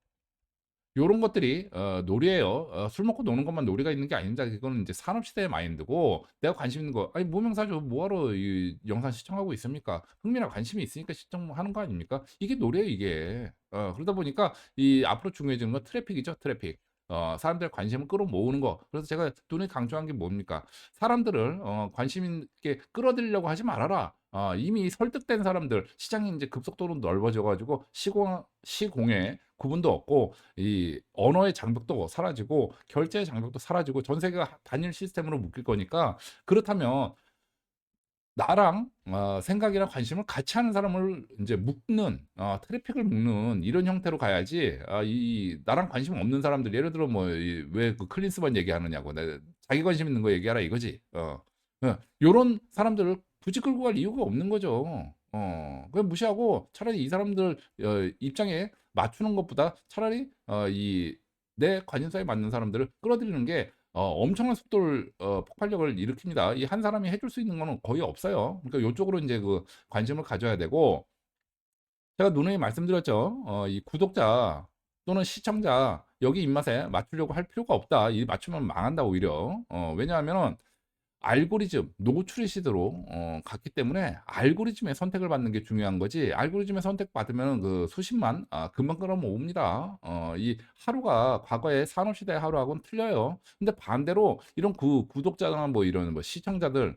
요런 것들이 놀이예요. 술 먹고 노는 것만 놀이가 있는 게 아닙니다. 그거는 인제 산업 시대의 마인드고, 내가 관심 있는 거, 아니 무명사죠. 뭐하러 이 영상 시청하고 있습니까? 흥미나 관심이 있으니까 시청하는 거 아닙니까? 이게 놀이예요, 이게. 그러다 보니까 이 앞으로 중요해지는 건 트래픽이죠, 트래픽. 사람들의 관심을 끌어모으는 거. 그래서 제가 눈에 강조한 게 뭡니까? 사람들을 관심 있게 끌어들이려고 하지 말아라. 이미 설득된 사람들, 시장이 인제 급속도로 넓어져 가지고 시공의 구분도 없고, 이 언어의 장벽도 사라지고 결제의 장벽도 사라지고 전 세계가 단일 시스템으로 묶일 거니까, 그렇다면 나랑 생각이나 관심을 같이 하는 사람을 인제 묶는, 트래픽을 묶는 이런 형태로 가야지, 이 나랑 관심 없는 사람들, 예를 들어 뭐 왜 클린스만 얘기하느냐고. 자기 관심 있는 거 얘기하라 이거지. 요런 사람들을 굳이 끌고 갈 이유가 없는 거죠. 그냥 무시하고 차라리 이 사람들 입장에 맞추는 것보다 차라리 이 내 관심사에 맞는 사람들을 끌어들이는 게 엄청난 속도를 폭발력을 일으킵니다. 이 한 사람이 해줄 수 있는 거는 거의 없어요. 그러니까 요쪽으로 인제 그 관심을 가져야 되고, 제가 누누이 말씀드렸죠. 이 구독자 또는 시청자 여기 입맛에 맞추려고 할 필요가 없다. 이 맞추면 망한다 오히려. 왜냐하면은 알고리즘, 노출의 시대로 갔기 때문에 알고리즘의 선택을 받는 게 중요한 거지, 알고리즘의 선택받으면은 그 수십만 금방 끌어모읍니다. 이 하루가 과거의 산업시대의 하루하고는 틀려요. 근데 반대로 이런 구독자나 뭐 이런 뭐 시청자들,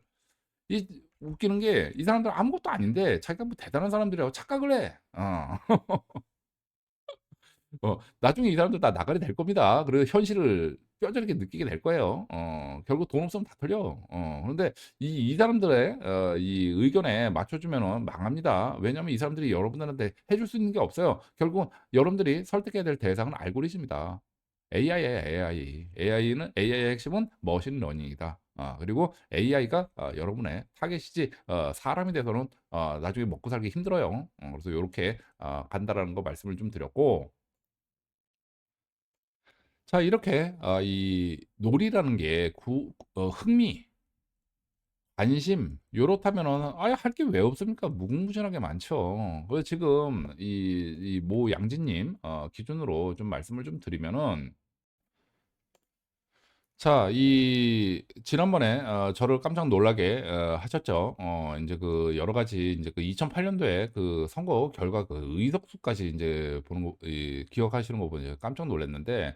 이 웃기는 게 이 사람들 아무것도 아닌데 자기가 뭐 대단한 사람들이라고 착각을 해. 나중에 이 사람들 다 나가리 될 겁니다. 그리고 현실을 뼈저리게 느끼게 될 거예요. 결국 돈 없으면 다 털려. 그런데 이 사람들의 이 의견에 맞춰 주면은 망합니다. 왜냐하면 이 사람들이 여러분들한테 해줄 수 있는 게 없어요. 결국은 여러분들이 설득해야 될 대상은 알고리즘이다. AI예요, AI. AI는 AI의 핵심은 머신 러닝이다. 그리고 AI가 여러분의 타겟이지 사람이 돼서는 나중에 먹고 살기 힘들어요. 그래서 요렇게 간다라는 거 말씀을 좀 드렸고, 자 이렇게 이 놀이라는 게 흥미, 관심 요렇다면은 아예 할 게 왜 없습니까? 무궁무진하게 많죠. 그래서 지금 이 모 양진 님 기준으로 좀 말씀을 좀 드리면은, 자 이 지난번에 저를 깜짝 놀라게 하셨죠. 인제 그 여러 가지 인제 그 2008 년도에 그 선거 결과 그 의석수까지 인제 보는 거, 이 기억하시는 거 보니 깜짝 놀랐는데,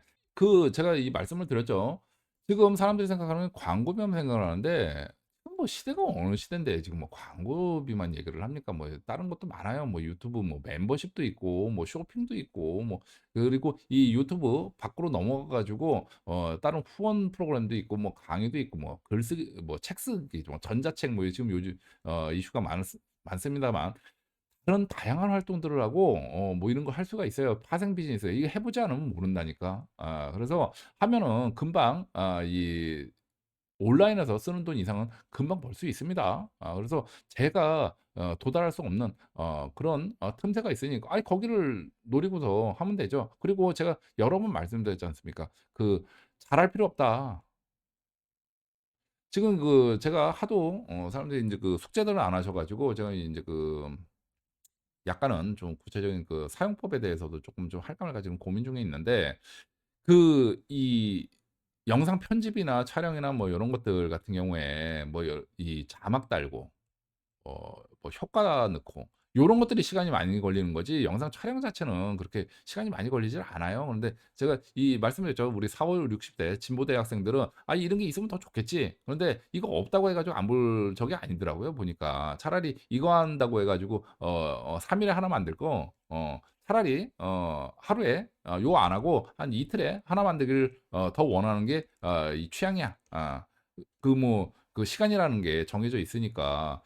제가 이 말씀을 드렸죠. 지금 사람들이 생각하는 광고비만 생각을 하는데, 지금 뭐 시대가 어느 시대인데 지금 뭐 광고비만 얘기를 합니까? 뭐 다른 것도 많아요. 뭐 유튜브 뭐 멤버십도 있고 뭐 쇼핑도 있고 뭐, 그리고 이 유튜브 밖으로 넘어가 가지고 다른 후원 프로그램도 있고 뭐 강의도 있고 뭐 글쓰기 뭐 책 쓰기 뭐 전자책 뭐 지금 요즘 이슈가 많습니다만, 그런 다양한 활동들을 하고 뭐 이런 거 할 수가 있어요. 파생 비즈니스. 이거 해 보지 않으면 모른다니까. 그래서 하면은 금방 이 온라인에서 쓰는 돈 이상은 금방 벌 수 있습니다. 그래서 제가 도달할 수 없는 그런 틈새가 있으니까 아이 거기를 노리고서 하면 되죠. 그리고 제가 여러 번 말씀드렸지 않습니까? 잘할 필요 없다. 지금 제가 하도 사람들이 인제 그 숙제들을 안 하셔 가지고 제가 인제 약간은 좀 구체적인 사용법에 대해서도 쪼끔 좀 할까 말까 지금 고민 중에 있는데, 이 영상 편집이나 촬영이나 뭐 요런 것들 같은 경우에 뭐 이 자막 달고 뭐 효과 넣고 요런 것들이 시간이 많이 걸리는 거지, 영상 촬영 자체는 그렇게 시간이 많이 걸리질 않아요. 그런데 제가 이 말씀드렸죠. 우리 40, 60대 진보대 학생들은 '아 이런 게 있으면 더 좋겠지.' 그런데 이거 없다고 해 가지고 안 볼 적이 아니더라고요 보니까. 차라리 이거 한다고 해 가지고 3 일에 하나 만들 거 차라리 하루에 요거 안 하고 한 이틀에 하나 만들기를 더 원하는 게 이 취향이야. 뭐 시간이라는 게 정해져 있으니까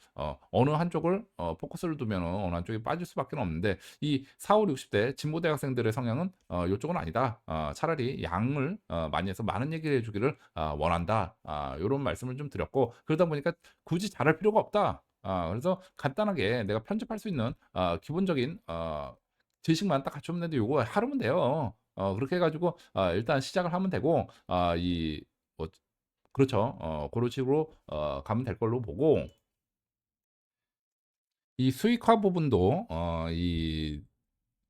어느 한쪽을 포커스를 두면은 어느 한쪽에 빠질 수밖에는 없는데, 이 40, 60대 진보 대학생들의 성향은 요쪽은 아니다. 차라리 양을 많이 해서 많은 얘기를 해 주기를 원한다. 요런 말씀을 좀 드렸고, 그러다 보니까 굳이 잘할 필요가 없다. 그래서 간단하게 내가 편집할 수 있는 기본적인 지식만 딱 갖추면 되는데 요거 하루면 돼요. 그렇게 해 가지고 일단 시작을 하면 되고, 이 뭐 그렇죠. 고런 식으로 가면 될 걸로 보고, 이 수익화 부분도 이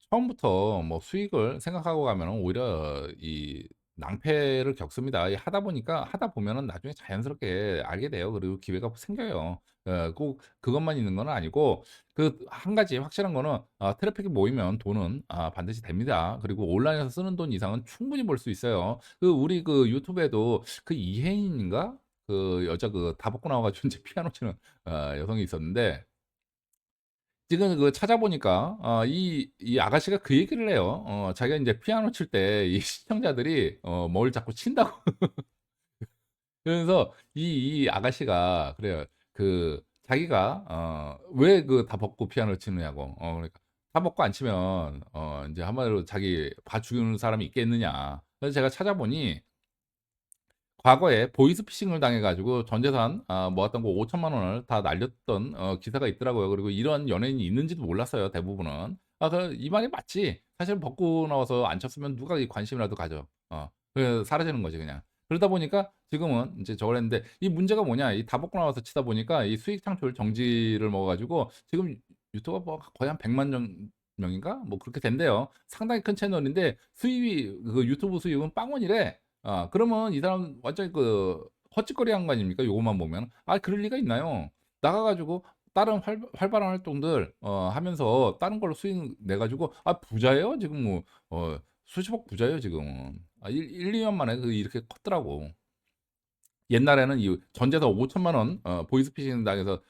처음부터 뭐 수익을 생각하고 가면은 오히려 이 낭패를 겪습니다. 이 하다 보면은 나중에 자연스럽게 알게 돼요. 그리고 기회가 생겨요. 꼭 그것만 있는 건 아니고, 한 가지 확실한 거는 트래픽이 모이면 돈은 반드시 됩니다. 그리고 온라인에서 쓰는 돈 이상은 충분히 벌 수 있어요. 우리 유튜브에도 이혜인인가? 여자 다 벗고 나와 가지고 인제 피아노 치는 여성이 있었는데, 지금 찾아보니까 이 아가씨가 그 얘기를 해요. 자기가 인제 피아노 칠 때 이 시청자들이 뭘 자꾸 친다고. 그러면서 이 아가씨가 그래요. 자기가 왜 다 벗고 피아노를 치느냐고. 그러니까 "다 벗고 안 치면 인제 한마디로 자기 봐주는 사람이 있겠느냐." 그래서 제가 찾아보니 과거에 보이스피싱을 당해가지고 전 재산 모았던 거 5천만 원을 다 날렸던 기사가 있더라고요. 그리고 이런 연예인이 있는지도 몰랐어요, 대부분은. 이 말이 맞지. 사실 벗고 나와서 안 쳤으면 누가 이 관심이라도 가져. 사라지는 거지, 그냥. 그러다 보니까 지금은 이제 저걸 했는데 이 문제가 뭐냐. 이 다 벗고 나와서 치다 보니까 이 수익 창출 정지를 먹어가지고 지금 유튜버 뭐 거의 한 100만 명인가? 뭐 그렇게 된대요. 상당히 큰 채널인데 수입이, 그 유튜브 수입은 빵원이래. 그러면 이 사람 완전히 그 헛짓거리 한 거 아닙니까? 요것만 보면. 그럴 리가 있나요? 나가가지고 다른 활발한 활동들 하면서 다른 걸로 수익 내가지고 부자예요? 지금 뭐 수십억 부자예요 지금은. 2년 만에 이렇게 컸더라고. 옛날에는 이 전재산 5천만 원 보이스피싱 당해서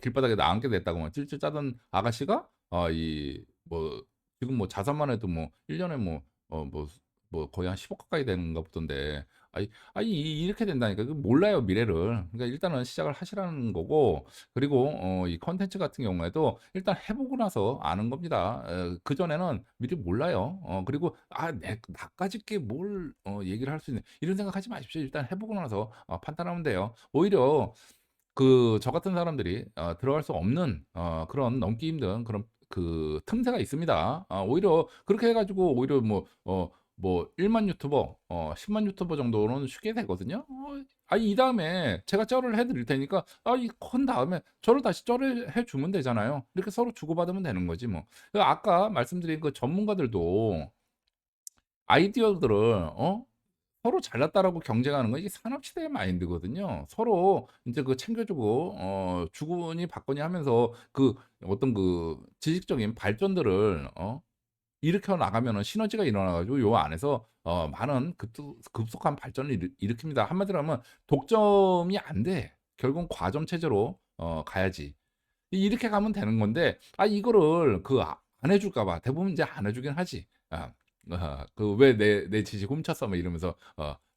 길바닥에 나앉게 됐다고 막 찔찔 짜던 아가씨가 이 뭐 지금 뭐 자산만 해도 뭐 1년에 뭐 거의 한 10억 가까이 되는가 보던데. 이렇게 된다니까. 그 몰라요, 미래를. 그러니까 일단은 시작을 하시라는 거고, 그리고 이 컨텐츠 같은 경우에도 일단 해보고 나서 아는 겁니다. 그전에는 미리 몰라요. 그리고 나까짓 게 뭘 얘기를 할 수 있는, 이런 생각하지 마십시오. 일단 해보고 나서 판단하면 돼요. 오히려 저 같은 사람들이 들어갈 수 없는 그런 넘기 힘든 그런 그 틈새가 있습니다. 오히려 그렇게 해가지고 오히려 뭐 1만 유튜버, 10만 유튜버 정도는 쉽게 되거든요. 이 다음에 제가 쩔을 해드릴 테니까, 이컨 다음에 저를 다시 쩔을 해주면 되잖아요. 이렇게 서로 주고받으면 되는 거지, 뭐. 아까 말씀드린 그 전문가들도 아이디어들을, 서로 잘났다라고 경쟁하는 건 이게 산업시대의 마인드거든요. 서로 이제 그 챙겨주고 주거니 받거니 하면서 그 어떤 그 지식적인 발전들을 일으켜 나가면은 시너지가 일어나 가지고 요 안에서 많은 급속한 발전을 일으킵니다. 한마디로 하면 독점이 안 돼. 결국은 과점 체제로 가야지. 이렇게 가면 되는 건데 이거를 안 해줄까 봐 대부분 이제 안 해주긴 하지. 그 왜 내 지식 훔쳤어 뭐 이러면서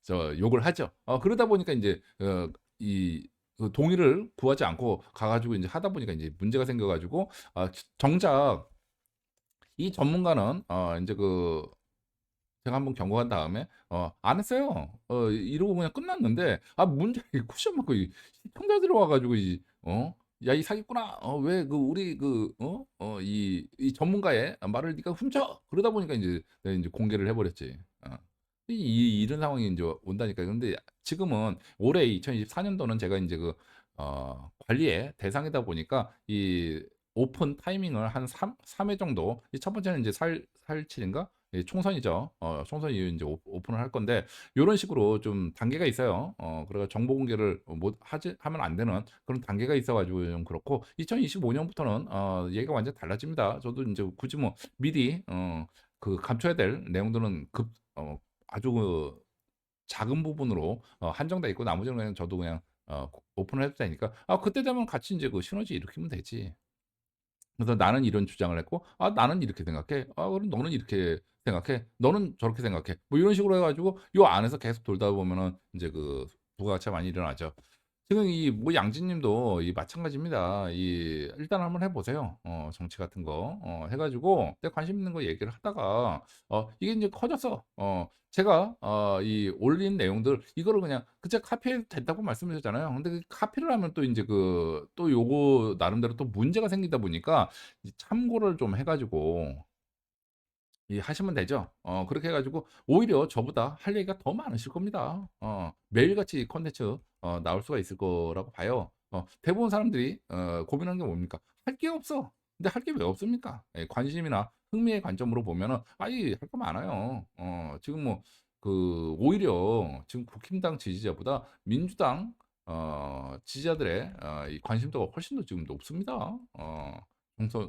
저 욕을 하죠. 그러다 보니까 이제 그 동의를 구하지 않고 가가지고 이제 하다 보니까 이제 문제가 생겨가지고 정작 이 전문가는 이제 제가 한번 경고한 다음에 안 했어요. 이러고 그냥 끝났는데 문제 쿠션 맞고 시청자들이 와가지고 야, 이 사기꾼아, 왜 우리 이 전문가의 말을 네가 훔쳐? 그러다 보니까 이제 내가 이제 공개를 해버렸지. 이런 상황이 이제 온다니까. 근데 지금은 올해 2024년도는 제가 이제 관리의 대상이다 보니까 이 오픈 타이밍을 한 3회 정도. 이 첫 번째는 이제 4.17인가? 총선이죠. 총선 이후 이제 오픈을 할 건데, 요런 식으로 좀 단계가 있어요. 그래가 정보 공개를 못 하면 안 되는 그런 단계가 있어가지고 좀 그렇고, 2025년부터는 얘기가 완전 달라집니다. 저도 이제 굳이 뭐 미리 감춰야 될 내용들은 아주 작은 부분으로 한정돼 있고 나머지는 그냥 저도 그냥 오픈을 해도 되니까 그때 되면 같이 이제 그 시너지 일으키면 되지. 그래서 나는 이런 주장을 했고, 나는 이렇게 생각해. 그럼 너는 이렇게 생각해. 너는 저렇게 생각해. 뭐 이런 식으로 해가지고 요 안에서 계속 돌다 보면은 이제 부가가치가 많이 일어나죠. 지금 뭐 양진님도 마찬가지입니다. 일단 한번 해보세요. 정치 같은 거 해가지고 내 관심 있는 거 얘기를 하다가 이게 이제 커졌어. 제가 이 올린 내용들 이거를 그냥 그제 카피해도 된다고 말씀드렸잖아요. 근데 카피를 하면 또 이제 또 요거 나름대로 또 문제가 생기다 보니까 참고를 좀 해가지고 하시면 되죠. 그렇게 해가지고 오히려 저보다 할 얘기가 더 많으실 겁니다. 매일같이 콘텐츠 나올 수가 있을 거라고 봐요. 대부분 사람들이 고민하는 게 뭡니까? 할 게 없어. 근데 할 게 왜 없습니까? 관심이나 흥미의 관점으로 보면은 할 거 많아요. 지금 오히려 지금 국힘당 지지자보다 민주당 지지자들의 이 관심도가 훨씬 더 지금 높습니다.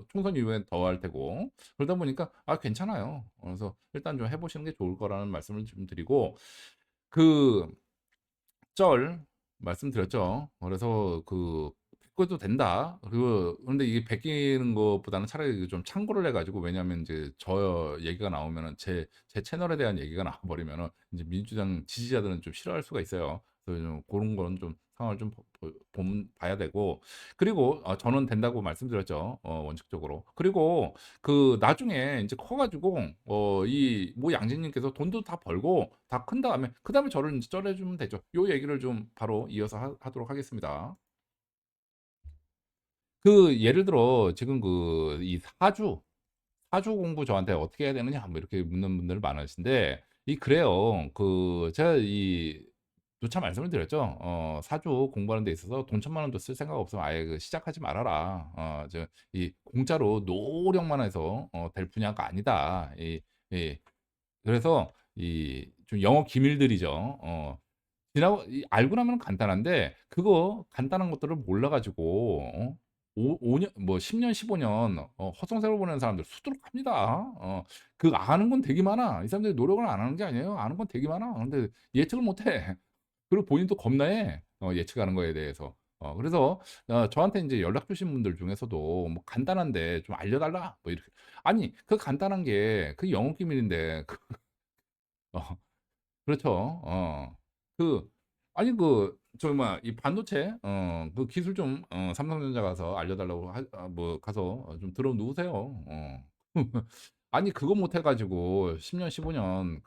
총선 이후엔 더 할 테고. 그러다 보니까 괜찮아요. 그래서 일단 좀 해보시는 게 좋을 거라는 말씀을 좀 드리고, 그 쩔 말씀드렸죠. 그래서 바꿔도 된다. 그런데 이게 베끼는 것보다는 차라리 좀 참고를 해가지고, 왜냐하면 이제 저 얘기가 나오면은 제 채널에 대한 얘기가 나와버리면은 이제 민주당 지지자들은 좀 싫어할 수가 있어요. 그래서 좀 그런 거는 좀 상황을 좀 봐야 되고 그리고 저는 된다고 말씀드렸죠. 원칙적으로. 그리고 그 나중에 이제 커 가지고 이 모 양진님께서 돈도 다 벌고 다 큰 다음에 그다음에 저를 인제 쩔어 주면 되죠. 요 얘기를 좀 바로 이어서 하도록 하겠습니다. 그 예를 들어 지금 그 이 사주 공부 저한테 어떻게 해야 되느냐 뭐 이렇게 묻는 분들 많으신데 그래요. 제가 누차 말씀을 드렸죠. 사주 공부하는 데 있어서 돈 1,000만 원도 쓸 생각 없으면 아예 시작하지 말아라. 공짜로 노력만 해서 될 분야가 아니다. 그래서 좀 영어 기밀들이죠. 지나고 알고 나면 간단한데 그거 간단한 것들을 몰라 가지고 5년 뭐 10 년 15년 헛성세월 보내는 사람들 수두룩합니다. 아는 건 되게 많아. 이 사람들이 노력을 안 하는 게 아니에요. 아는 건 되게 많아. 근데 예측을 못 해. 그리고 본인도 겁나해. 예측하는 거에 대해서. 그래서 저한테 인제 연락 주신 분들 중에서도 뭐 "간단한데 좀 알려 달라." 뭐 이렇게. 아니 그 간단한 게 그 영업 기밀인데 어 그렇죠. 그 아니 저기 뭐야 이 반도체 그 기술 좀 삼성전자 가서 알려 달라고 뭐 가서 좀 들어 놓으세요. 아니 그거 못해 가지고 10년 15년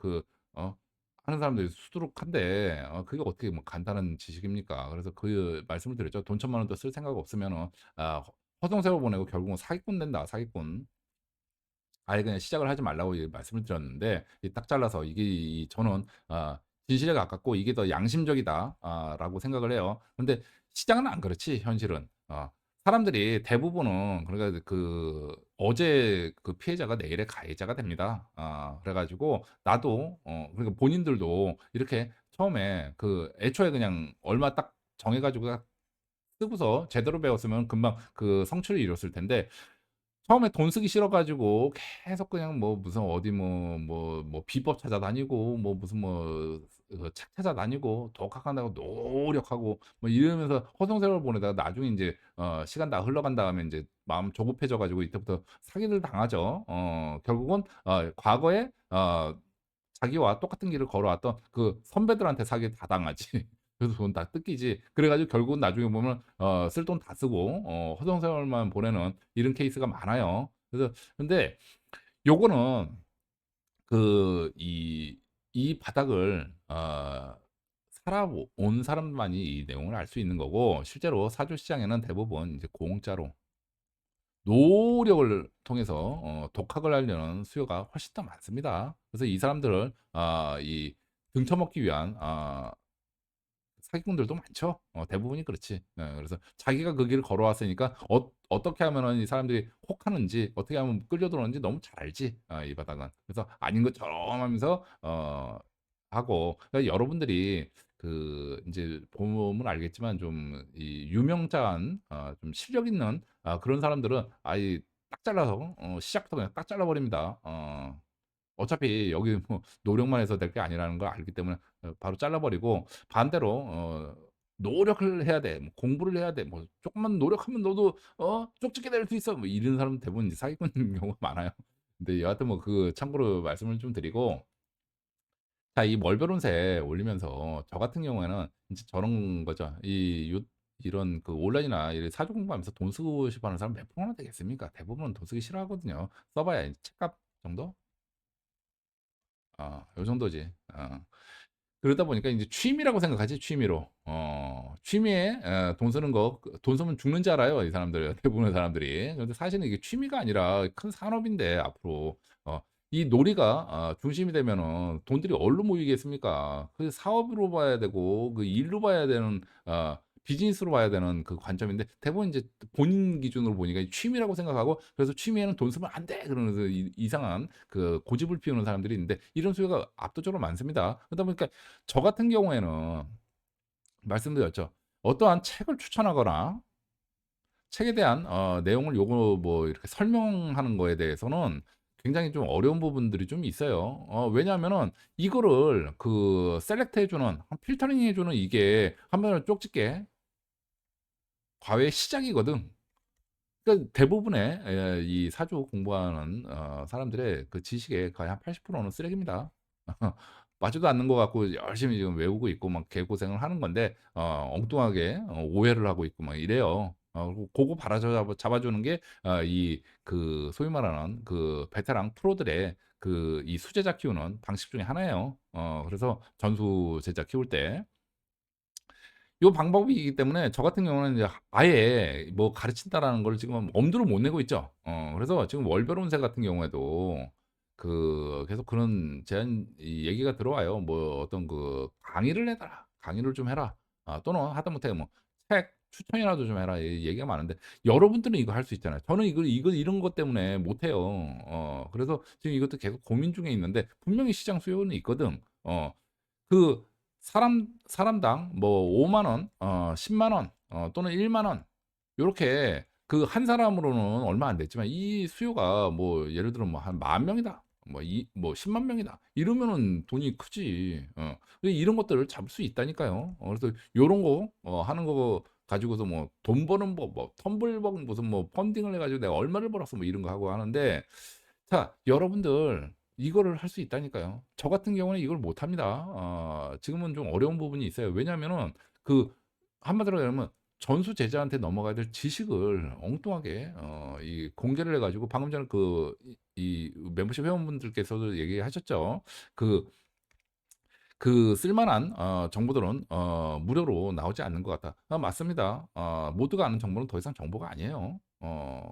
하는 사람들이 수두룩한데 그게 어떻게 뭐 간단한 지식입니까? 그래서 그 말씀을 드렸죠. 돈 1,000만 원도 쓸 생각 없으면은 허송세월 보내고 결국은 사기꾼 된다, 사기꾼. 아예 그냥 시작을 하지 말라고 말씀을 드렸는데 딱 잘라서 이게 저는 진실에 가깝고 '이게 더 양심적이다.' 라고 생각을 해요. 근데 시장은 안 그렇지 현실은. 사람들이 대부분은 그러니까 어제 그 피해자가 내일의 가해자가 됩니다. 그래 가지고 나도 그러니까 본인들도 이렇게 처음에 애초에 그냥 얼마 딱 정해 가지고 딱 쓰고서 제대로 배웠으면 금방 성취를 이뤘을 텐데 처음에 돈 쓰기 싫어 가지고 계속 그냥 뭐 무슨 어디 비법 찾아다니고 뭐 무슨 책 찾아다니고 독학한다고 노력하고 뭐 이러면서 허송세월 보내다가 나중에 인제 시간 다 흘러간 다음에 인제 마음 조급해져 가지고 이때부터 사기를 당하죠. 결국은 과거에 자기와 똑같은 길을 걸어왔던 그 선배들한테 사기 다 당하지. 그래서 돈 다 뜯기지. 그래 가지고 결국은 나중에 보면 쓸 돈 다 쓰고 허송세월만 보내는 이런 케이스가 많아요. 그래서 근데 요거는 그 이 바닥을 살아온 사람만이 이 내용을 알 수 있는 거고 실제로 사주 시장에는 대부분 이제 공짜로 노력을 통해서 독학을 하려는 수요가 훨씬 더 많습니다. 그래서 이 사람들을 등쳐먹기 위한 사기꾼들도 많죠. 대부분이 그렇지. 그래서 자기가 그 길을 걸어왔으니까 어떻게 하면은 이 사람들이 혹하는지 어떻게 하면 끌려 들어오는지 너무 잘 알지, 이 바닥은. 그래서 아닌 것처럼 하면서 하고 그러니까 여러분들이 인제 보면 알겠지만 좀 유명자한 좀 실력 있는 그런 사람들은 아예 딱 잘라서 시작부터 그냥 딱 잘라 버립니다. 어차피 여기 뭐 노력만 해서 될 게 아니라는 걸 알기 때문에 바로 잘라 버리고 반대로 "노력을 해야 돼. 뭐 공부를 해야 돼. 뭐 쪼끔만 노력하면 너도 쪽집게 될 수 있어." 뭐 이런 사람은 대부분 이제 사기꾼인 경우가 많아요. 근데 여하튼 뭐 참고로 말씀을 좀 드리고 자 이 월별운세 올리면서 저 같은 경우에는 인제 저런 거죠. 이런 온라인이나 이 사주 공부하면서 돈 쓰고 싶어 하는 사람 몇 프로나 되겠습니까? 대부분은 돈 쓰기 싫어하거든요. 써 봐야 책값 정도? 요 정도지. 그러다 보니까 인제 취미라고 생각하지 취미로. 취미에 돈 쓰는 거 돈 쓰면 죽는 줄 알아요 이 사람들 대부분의 사람들이. 근데 사실은 이게 취미가 아니라 큰 산업인데 앞으로 이 놀이가 중심이 되면은 돈들이 어디로 모이겠습니까? 사업으로 봐야 되고 일로 봐야 되는 비즈니스로 봐야 되는 관점인데 대부분 인제 본인 기준으로 보니까 취미라고 생각하고 그래서 '취미에는 돈 쓰면 안 돼.' 그러면서 이상한 고집을 피우는 사람들이 있는데 이런 수요가 압도적으로 많습니다. 그러다 보니까 저 같은 경우에는 말씀드렸죠. 어떠한 책을 추천하거나 책에 대한 내용을 요거 뭐 이렇게 설명하는 거에 대해서는 굉장히 좀 어려운 부분들이 좀 있어요. 왜냐하면은 이거를 셀렉트 해 주는 필터링 해 주는 이게 한번에 쪽집게 과외의 시작이거든. 그러니까 대부분의 이 사주 공부하는 사람들의 지식의 거의 한 80%는 쓰레기입니다. 맞지도 않는 것 같고 열심히 지금 외우고 있고 막 개고생을 하는 건데 엉뚱하게 오해를 하고 있고 막 이래요. 고거 잡아주는 게 이 그 소위 말하는 그 베테랑 프로들의 그 이 수제자 키우는 방식 중에 하나예요. 그래서 전수 제자 키울 때. 요 방법이기 때문에 저 같은 경우는 이제 아예 뭐 가르친다라는 걸 지금 엄두를 못 내고 있죠. 그래서 지금 월별 운세 같은 경우에도 그 계속 그런 제안 이 얘기가 들어와요. 뭐 어떤 그 "강의를 해달라. 강의를 좀 해라." 또는 하다못해 뭐 "책 추천이라도 좀 해라." 이 얘기가 많은데 여러분들은 이거 할 수 있잖아요. 저는 이거 이런 것 때문에 못 해요. 그래서 지금 이것도 계속 고민 중에 있는데 분명히 시장 수요는 있거든. 그 사람당 뭐 5만 원, 10만 원, 또는 1만 원 요렇게 그 한 사람으로는 얼마 안 됐지만 이 수요가 뭐 예를 들어 뭐 한 10,000 명이다. 뭐 10만 명이다. 이러면은 돈이 크지. 이런 것들을 잡을 수 있다니까요. 그래서 요런 거 하는 거 가지고서 뭐 돈 버는 법 뭐 텀블벅 무슨 뭐 펀딩을 해 가지고 내가 얼마를 벌었어 뭐 이런 거 하고 하는데 자, 여러분들 이거를 할 수 있다니까요. 저 같은 경우는 이걸 못 합니다. 지금은 좀 어려운 부분이 있어요. 왜냐하면은 그 한마디로 얘기하면 전수 제자한테 넘어가야 될 지식을 엉뚱하게 이 공개를 해 가지고 방금 전에 이 멤버십 회원분들께서도 얘기하셨죠. 그 쓸만한 정보들은 무료로 나오지 않는 것 같다. 맞습니다. 모두가 아는 정보는 더 이상 정보가 아니에요.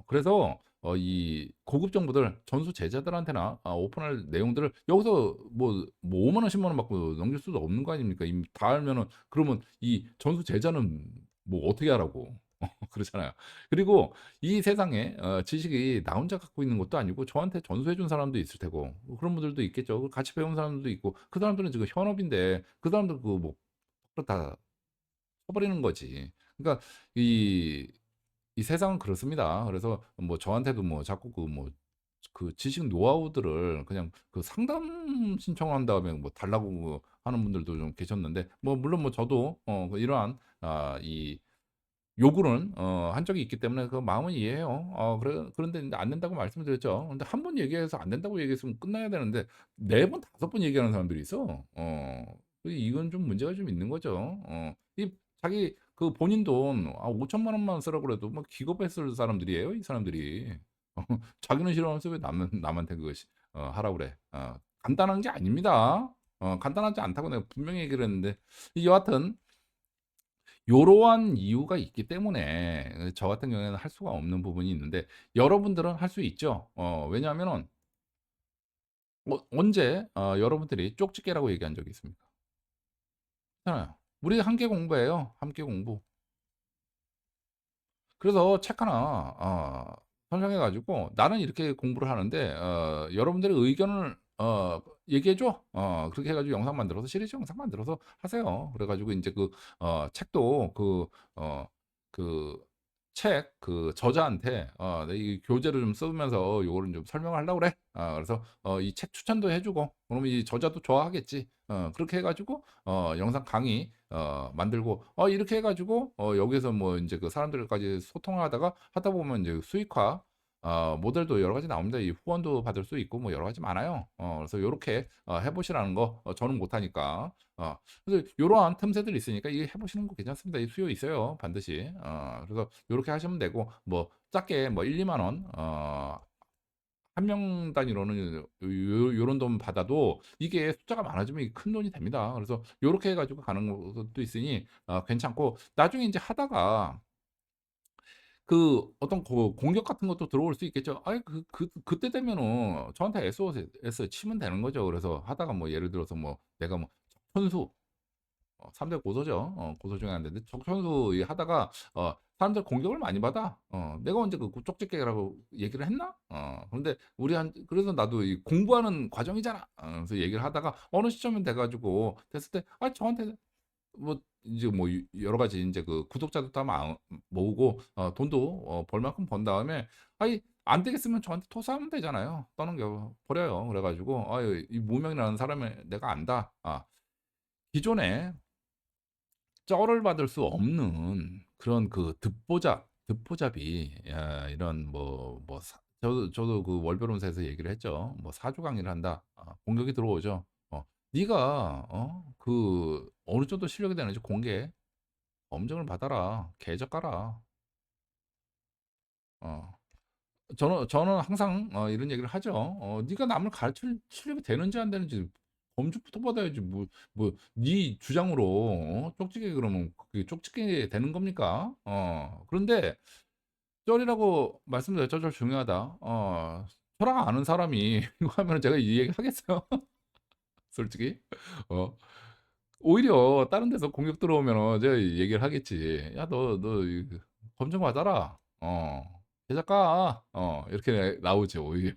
그래서 이 고급 정보들 전수 제자들한테나 오픈할 내용들을 여기서 뭐 5만 원, 10만 원 받고 넘길 수도 없는 거 아닙니까? 이미 다 알면은 그러면 이 전수 제자는 뭐 어떻게 하라고 그렇잖아요. 그리고 이 세상에 지식이 나 혼자 갖고 있는 것도 아니고 저한테 전수해 준 사람도 있을 테고 그런 분들도 있겠죠. 같이 배운 사람들도 있고 그 사람들은 지금 현업인데 그 사람들 뭐 다 쳐버리는 거지. 그러니까 이 세상은 그렇습니다. 그래서 뭐 저한테도 뭐 자꾸 그 지식 노하우들을 그냥 그 상담 신청한 다음에 뭐 달라고 하는 분들도 좀 계셨는데 뭐 물론 뭐 저도 이러한 이 요구는 한 적이 있기 때문에 그 마음은 이해해요. 그런데 인제 안 된다고 말씀드렸죠. 근데 한 번 얘기해서 안 된다고 얘기했으면 끝나야 되는데 4 번, 5번 얘기하는 사람들이 있어. 이건 좀 문제가 좀 있는 거죠. 이 자기 그 본인 돈 5천만 원만 쓰라고 그래도 뭐 기겁했을 사람들이에요, 이 사람들이. 자기는 싫어하면서 왜 남한테 그거 하라고 그래. 간단한 게 아닙니다. 간단하지 않다고 내가 분명히 얘기를 했는데 여하튼 요러한 이유가 있기 때문에 저 같은 경우에는 할 수가 없는 부분이 있는데 여러분들은 할 수 있죠. 왜냐하면은 언제 여러분들이 쪽집게라고 얘기한 적이 있습니까? 그렇잖아요. 우리 함께 공부해요, 함께 공부. 그래서 책 하나 선정해 가지고 "나는 이렇게 공부를 하는데 여러분들의 의견을 얘기해 줘." 그렇게 해 가지고 영상 만들어서 시리즈 영상 만들어서 하세요. 그래 가지고 인제 책도 어 그 저자한테 "내 이 교재를 좀 쓰면서 요거를 좀 설명을 하려고 그래." 그래서 이 책 추천도 해 주고 그러면 이 저자도 좋아하겠지. 그렇게 해 가지고 영상 강의 만들고 이렇게 해 가지고 여기서 뭐 인제 그 사람들까지 소통을 하다 보면 이제 수익화 모델도 여러 가지 나옵니다. 이 후원도 받을 수 있고 뭐 여러 가지 많아요. 그래서 요렇게 해 보시라는 거 저는 못 하니까. 그래서 요러한 틈새들이 있으니까 이거 해 보시는 거 괜찮습니다. 이 수요 있어요 반드시. 그래서 요렇게 하시면 되고 뭐 작게 뭐 1-2만 원 한 명 단위로는 요런 돈 받아도 이게 숫자가 많아지면 이게 큰돈이 됩니다. 그래서 요렇게 해 가지고 가는 것도 있으니 괜찮고 나중에 인제 하다가 그 어떤 공격 같은 것도 들어올 수 있겠죠. 아이 그때 되면은 저한테 SOS 치면 되는 거죠. 그래서 하다가 뭐 예를 들어서 뭐 내가 뭐 적천수 3대 고소죠. 고소 중에 안 되는데 적천수 이 하다가 사람들 공격을 많이 받아. 내가 언제 그 쪽집게라고 얘기를 했나? 그런데 그래서 나도 이 공부하는 과정이잖아. 그래서 얘기를 하다가 어느 시점이 돼 가지고 됐을 때 저한테 뭐 이제 뭐 여러 가지 인제 그 구독자도 다 모으고 돈도 벌 만큼 번 다음에 아이 안 되겠으면 저한테 토스하면 되잖아요. 떠넘겨 버려요. 그래 가지고 아유 이 무명이라는 사람을 내가 안다. 기존에 쩔을 받을 수 없는 그런 그 듣보잡이 이런 저도 그 월별운세에서 얘기를 했죠. 뭐 사주 강의를 한다. 공격이 들어오죠. 네가 그 어느 정도 실력이 되는지 공개 검증을 받아라. 계적 깔아. 어. 저는 항상 이런 얘기를 하죠. 네가 남을 가르칠 실력이 되는지 안 되는지 검증부터 받아야지 뭐 네 주장으로 쪽지게 그러면 그게 쪽지게 되는 겁니까? 그런데 쩔이라고 말씀드렸죠. 쩔 중요하다. 저랑 아는 사람이 이거 하면은 제가 이 얘기 하겠어요? 솔직히. 어. 오히려 다른 데서 공격 들어오면은 제가 얘기를 하겠지. "야 너 검증 받아라. 계좌 까." 이렇게 나오죠 오히려.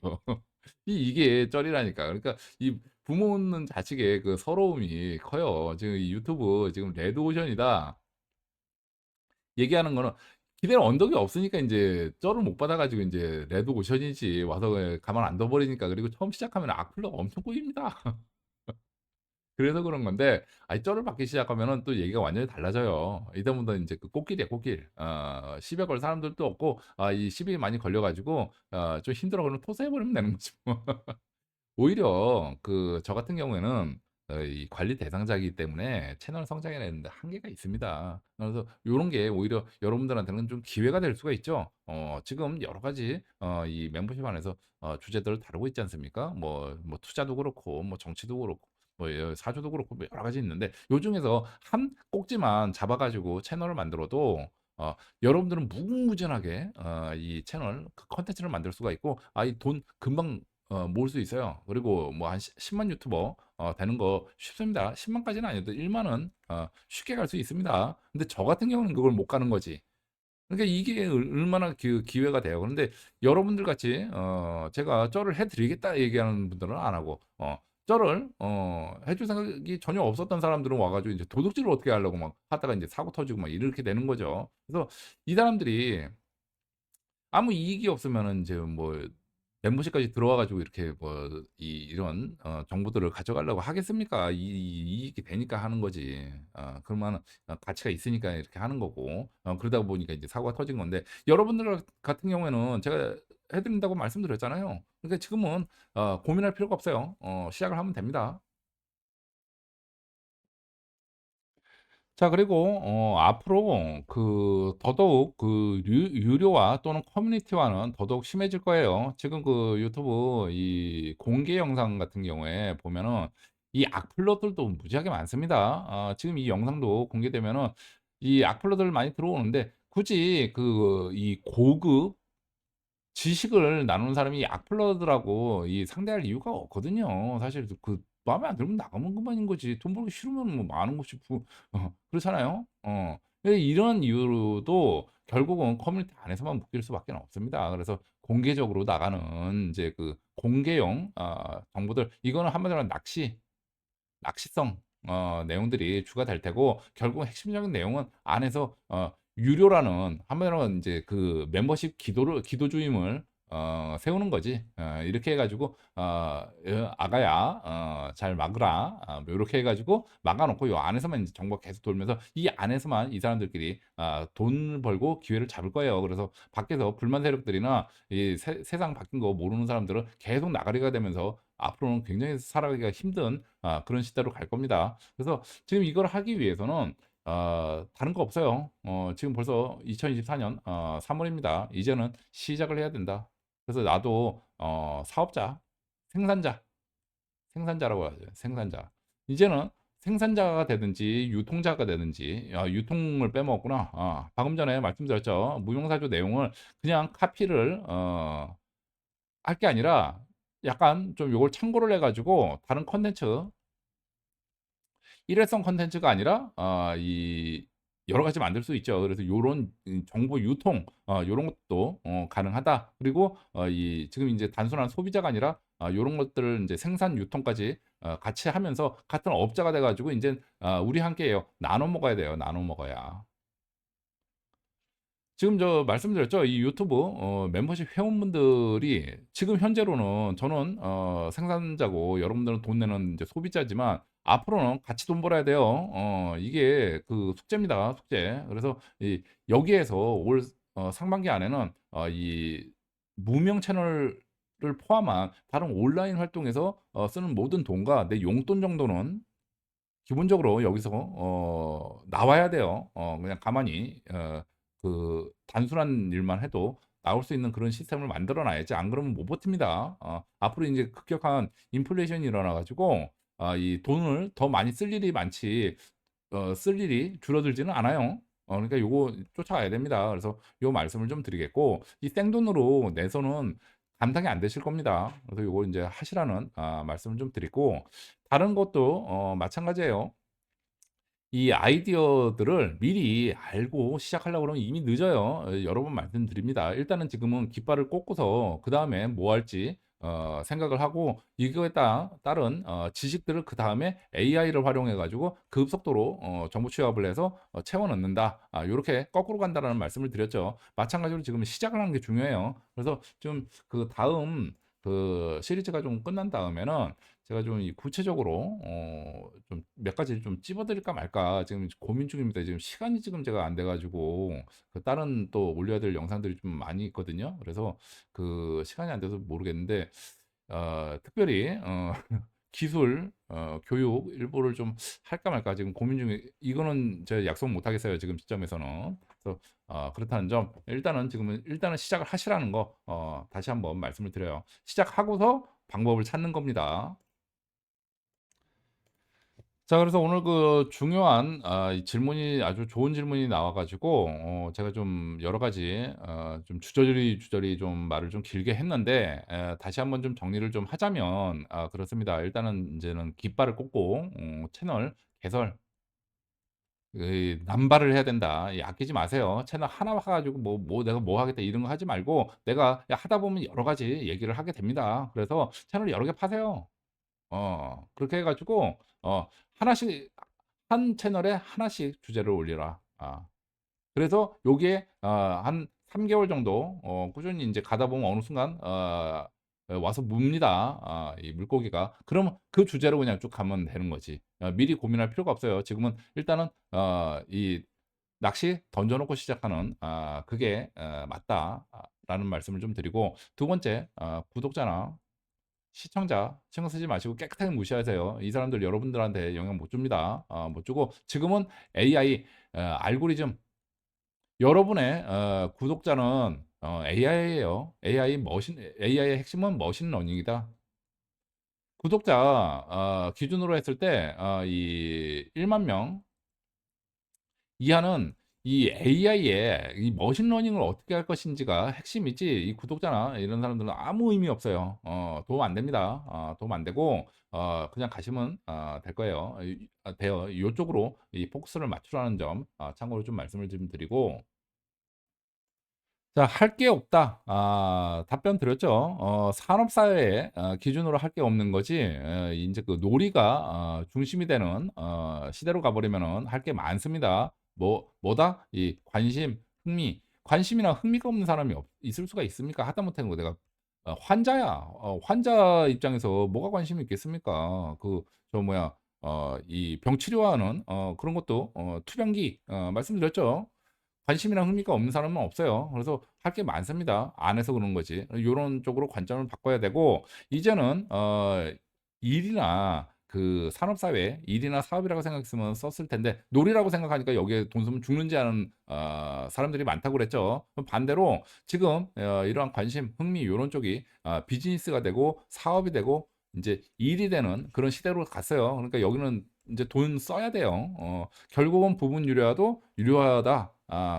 이게 쩔이라니까. 그러니까 이 부모 없는 자식의 그 서러움이 커요. 지금 이 유튜브 지금 레드오션이다 얘기하는 거는 기대는 언덕이 없으니까 인제 쩔을 못 받아 가지고 인제 레드오션이지 와서 가만 안 둬 버리니까. 그리고 처음 시작하면 악플러가 엄청 꼬입니다. 그래서 그런 건데 아이 쩔을 받기 시작하면은 또 얘기가 완전히 달라져요. 이다보다 인제 그 꽃길이야 꽃길. 시비 걸 사람들도 없고 이 시비 많이 걸려 가지고 좀 힘들어 그러면 토스해 버리면 되는 거지 뭐. 오히려 그 저 같은 경우에는 이 관리 대상자이기 때문에 채널 성장해 내는데 한계가 있습니다. 그래서 요런 게 오히려 여러분들한테는 좀 기회가 될 수가 있죠. 지금 여러 가지 이 멤버십 안에서 주제들을 다루고 있지 않습니까? 뭐 투자도 그렇고 뭐 정치도 그렇고 사주도 그렇고 뭐 여러 가지 있는데 요 중에서 한 꼭지만 잡아 가지고 채널을 만들어도 여러분들은 무궁무진하게 이 채널 그 콘텐츠를 만들 수가 있고 이 돈 금방 모을 수 있어요. 그리고 뭐 한 10만 유튜버 되는 거 쉽습니다. 10만 까지는 아니어도 1만은 쉽게 갈 수 있습니다. 근데 저 같은 경우는 그걸 못 가는 거지. 그러니까 이게 얼마나 그 기회가 돼요. 그런데 여러분들 같이 제가 쩔을 해 드리겠다 얘기하는 분들은 안 하고 쩔을 해줄 생각이 전혀 없었던 사람들은 와 가지고 이제 도둑질을 어떻게 하려고 막 하다가 인제 사고 터지고 막 이렇게 되는 거죠. 그래서 이 사람들이 아무 이익이 없으면은 인제 뭐 멤버십까지 들어와 가지고 이렇게 뭐 이런 정보들을 가져가려고 하겠습니까? 이익이 되니까 하는 거지. 그러면은 가치가 있으니까 이렇게 하는 거고 그러다 보니까 이제 사고가 터진 건데 여러분들 같은 경우에는 제가 해 드린다고 말씀드렸잖아요. 그러니까 지금은 고민할 필요가 없어요. 시작을 하면 됩니다. 자 그리고 앞으로 그 더더욱 그 유료화 또는 커뮤니티화는 더더욱 심해질 거예요. 지금 그 유튜브 이 공개 영상 같은 경우에 보면은 이 악플러들도 무지하게 많습니다. 지금 이 영상도 공개되면은 이 악플러들 많이 들어오는데 굳이 그 이 고급 지식을 나누는 사람이 악플러들하고 이 상대할 이유가 없거든요. 사실 마음에 안 들면 나가면 그만인 거지. 돈 벌기 싫으면 뭐 많은 곳이 그렇잖아요. 이런 이유로도 결국은 커뮤니티 안에서만 묶일 수밖에 없습니다. 그래서 공개적으로 나가는 인제 그 공개용 정보들 이거는 한마디로 낚시성 내용들이 추가될 테고 결국 핵심적인 내용은 안에서 유료라는 한마디로 인제 그 멤버십 기도주의임을 세우는 거지. 이렇게 해 가지고 "아가야 잘 막으라." 뭐 요렇게 해 가지고 막아 놓고 요 안에서만 인제 정보가 계속 돌면서 이 안에서만 이 사람들끼리 돈 벌고 기회를 잡을 거예요. 그래서 밖에서 불만 세력들이나 이 세상 바뀐 거 모르는 사람들은 계속 나가리가 되면서 앞으로는 굉장히 살아가기가 힘든 그런 시대로 갈 겁니다. 그래서 지금 이걸 하기 위해서는 다른 거 없어요. 지금 벌써 2024년 3 월입니다. 이제는 시작을 해야 된다. 그래서 나도 사업자, 생산자, 생산자라고 하죠. 생산자. 이제는 생산자가 되든지 유통자가 되든지 유통을 빼먹었구나. 방금 전에 말씀드렸죠. 무용사조 내용을 그냥 카피를 할 게 아니라 약간 좀 요걸 참고를 해 가지고 다른 콘텐츠 일회성 콘텐츠가 아니라 이 여러 가지 만들 수 있죠. 그래서 요런 정보 유통 요런 것도 가능하다. 그리고 이 지금 인제 단순한 소비자가 아니라 요런 것들을 인제 생산 유통까지 같이 하면서 같은 업자가 돼 가지고 인젠 우리 함께해요. 나눠 먹어야 돼요. 나눠 먹어야. 지금 저 말씀드렸죠. 이 유튜브 멤버십 회원분들이 지금 현재로는 저는 생산자고 여러분들은 돈 내는 이제 소비자지만 앞으로는 같이 돈 벌어야 돼요. 이게 그 숙제입니다, 숙제. 그래서 여기에서 올 상반기 안에는 이 무명 채널을 포함한 다른 온라인 활동에서 쓰는 모든 돈과 내 용돈 정도는 기본적으로 여기서 나와야 돼요. 그냥 가만히 그 단순한 일만 해도 나올 수 있는 그런 시스템을 만들어 놔야지. 안 그러면 못 버팁니다. 앞으로 이제 급격한 인플레이션이 일어나 가지고 이 돈을 더 많이 쓸 일이 많지 쓸 일이 줄어들지는 않아요. 그러니까 요거 쫓아가야 됩니다. 그래서 요 말씀을 좀 드리겠고, 이 생돈으로 내서는 감당이 안 되실 겁니다. 그래서 요거 이제 하시라는 말씀을 좀 드리고, 다른 것도 마찬가지예요. 이 아이디어들을 미리 알고 시작하려고 그러면 이미 늦어요. 여러 번 말씀드립니다. 일단은 지금은 깃발을 꽂고서 그다음에 뭐 할지 생각을 하고, 이거에 따른 지식들을 그다음에 AI를 활용해 가지고 급속도로 정보 취합을 해서 채워 넣는다. 요렇게 거꾸로 간다라는 말씀을 드렸죠. 마찬가지로 지금 시작을 하는 게 중요해요. 그래서 좀 그다음 그 시리즈가 좀 끝난 다음에는 제가 좀 이 구체적으로 좀 몇 가지를 좀 찝어 드릴까 말까 지금 고민 중입니다. 지금 시간이 지금 제가 안 돼 가지고 그 다른 또 올려야 될 영상들이 좀 많이 있거든요. 그래서 그 시간이 안 돼서 모르겠는데 특별히 기술 교육 일부를 좀 할까 말까 지금 고민 중에, 이거는 제가 약속 못 하겠어요, 지금 시점에서는. 그래서 그렇다는 점, 일단은 시작을 하시라는 거 다시 한번 말씀을 드려요. 시작하고서 방법을 찾는 겁니다. 자, 그래서 오늘 그 중요한 이 질문이 아주 좋은 질문이 나와 가지고 제가 좀 여러 가지 좀 주저리 좀 말을 좀 길게 했는데, 다시 한번 좀 정리를 좀 하자면 그렇습니다. 일단은 인제는 깃발을 꽂고 채널 개설 남발을 해야 된다. 이 아끼지 마세요. 채널 하나 사 가지고 내가 뭐 하겠다 이런 거 하지 말고, 내가 하다 보면 여러 가지 얘기를 하게 됩니다. 그래서 채널 여러 개 파세요. 그렇게 해 가지고 하나씩, 한 채널에 하나씩 주제를 올리라. 그래서 요게 한 3 개월 정도 꾸준히 인제 가다 보면 어느 순간 와서 뭅니다. 이 물고기가. 그러면 그 주제로 그냥 쭉 가면 되는 거지. 미리 고민할 필요가 없어요. 지금은 일단은 이 낚시 던져 놓고 시작하는 그게 맞다 라는 말씀을 좀 드리고, 두 번째 구독자나 시청자 신경 쓰지 마시고 깨끗하게 무시하세요. 이 사람들 여러분들한테 영향 못 줍니다. 못 주고, 지금은 AI 알고리즘, 여러분의 구독자는 AI예요. AI의 핵심은 머신러닝이다. 구독자 기준으로 했을 때 이 1만 명 이하는 이 AI의 이 머신러닝을 어떻게 할 것인지가 핵심이지, 이 구독자나 이런 사람들은 아무 의미 없어요. 도움 안 됩니다. 도움 안 되고 그냥 가시면 될 거예요. 돼요. 요쪽으로 이 포커스를 맞추라는 점 참고로 좀 말씀을 좀 드리고, 자, 할 게 없다. 답변 드렸죠. 산업사회의 기준으로 할 게 없는 거지, 인제 그 놀이가 중심이 되는 시대로 가 버리면은 할 게 많습니다. 뭐다? 이 관심, 흥미. 관심이나 흥미가 없는 사람이 있을 수가 있습니까? 하다못해 뭐 내가 환자야. 환자 입장에서 뭐가 관심이 있겠습니까? 저 뭐야 이 병 치료하는 그런 것도 투병기 말씀드렸죠. 관심이나 흥미가 없는 사람은 없어요. 그래서 할 게 많습니다. 안 해서 그런 거지. 요런 쪽으로 관점을 바꿔야 되고, 이제는 일이나 그 산업사회, 일이나 사업이라고 생각했으면 썼을 텐데 놀이라고 생각하니까 여기에 돈 쓰면 죽는지 아는 사람들이 많다고 그랬죠. 그럼 반대로 지금 이러한 관심, 흥미 요런 쪽이 비즈니스가 되고 사업이 되고 인제 일이 되는 그런 시대로 갔어요. 그러니까 여기는 인제 돈 써야 돼요. 결국은 부분 유료화도 유료화다.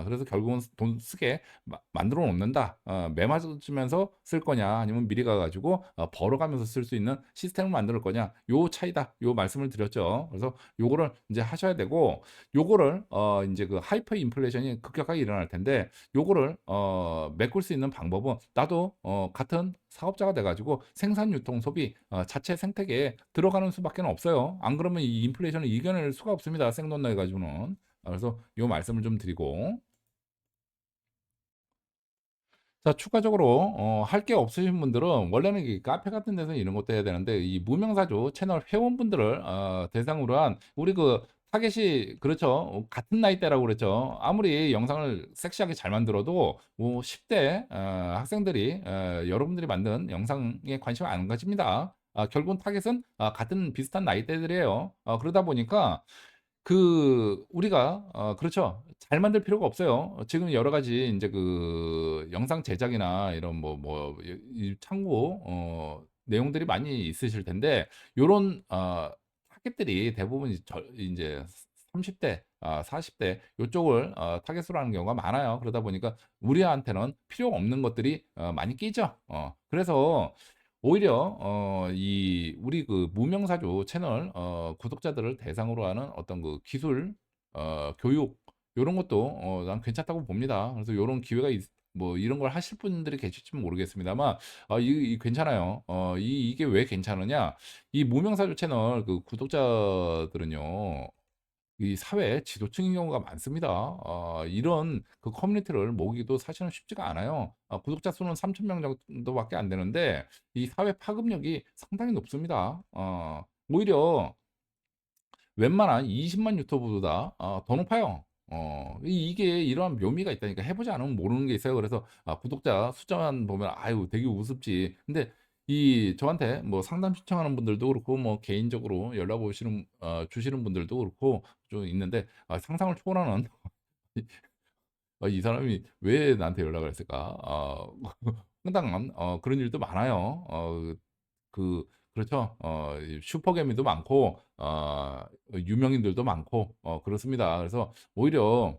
그래서 결국은 돈 쓰게 만들어 놓는다. 매 맞으면서 쓸 거냐 아니면 미리 가 가지고 벌어가면서 쓸 수 있는 시스템을 만들 거냐, 요 차이다. 요 말씀을 드렸죠. 그래서 요거를 인제 하셔야 되고, 요거를 인제 그 하이퍼 인플레이션이 급격하게 일어날 텐데, 요거를 메꿀 수 있는 방법은 나도 같은 사업자가 돼 가지고 생산 유통 소비 자체 생태계에 들어가는 수밖에는 없어요. 안 그러면 이 인플레이션을 이겨낼 수가 없습니다, 생돈 내 가지고는. 그래서 요 말씀을 좀 드리고, 자, 추가적으로 할 게 없으신 분들은 원래는 이 카페 같은 데서 이런 것도 해야 되는데, 이 무명사주 채널 회원분들을 대상으로 한 우리 그 타겟이 그렇죠. 같은 나이대라고 그랬죠. 아무리 영상을 섹시하게 잘 만들어도 뭐 10대 학생들이 여러분들이 만든 영상에 관심을 안 가집니다. 결국은 타겟은 같은 비슷한 나이대들이에요. 그러다 보니까 우리가 그렇죠. 잘 만들 필요가 없어요. 지금 여러 가지 이제 그 영상 제작이나 이런 이 참고 내용들이 많이 있으실 텐데 요런 타겟들이 대부분 이제 30대, 40대 요쪽을 타겟으로 하는 경우가 많아요. 그러다 보니까 우리한테는 필요 없는 것들이 많이 끼죠. 그래서 오히려 우리 그 무명사주 채널 구독자들을 대상으로 하는 어떤 그 기술 교육 요런 것도 난 괜찮다고 봅니다. 그래서 요런 기회가 뭐 이런 걸 하실 분들이 계실지 모르겠습니다만 이 괜찮아요. 이게 왜 괜찮으냐? 이 무명사주 채널 그 구독자들은요. 이 사회 지도층인 경우가 많습니다. 이런 그 커뮤니티를 모으기도 사실은 쉽지가 않아요. 구독자 수는 3,000명 정도밖에 안 되는데 이 사회 파급력이 상당히 높습니다. 오히려 웬만한 20만 유튜브보다 더 높아요. 이게 이러한 묘미가 있다니까 해보지 않으면 모르는 게 있어요. 그래서 구독자 숫자만 보면 아유 되게 우습지. 근데 이 저한테 뭐 상담 신청하는 분들도 그렇고 뭐 개인적으로 연락 오시는 주시는 분들도 그렇고 좀 있는데 상상을 초월하는 이 사람이 왜 나한테 연락을 했을까? 상당한 그런 일도 많아요. 그렇죠. 이 슈퍼개미도 많고, 유명인들도 많고, 그렇습니다. 그래서 오히려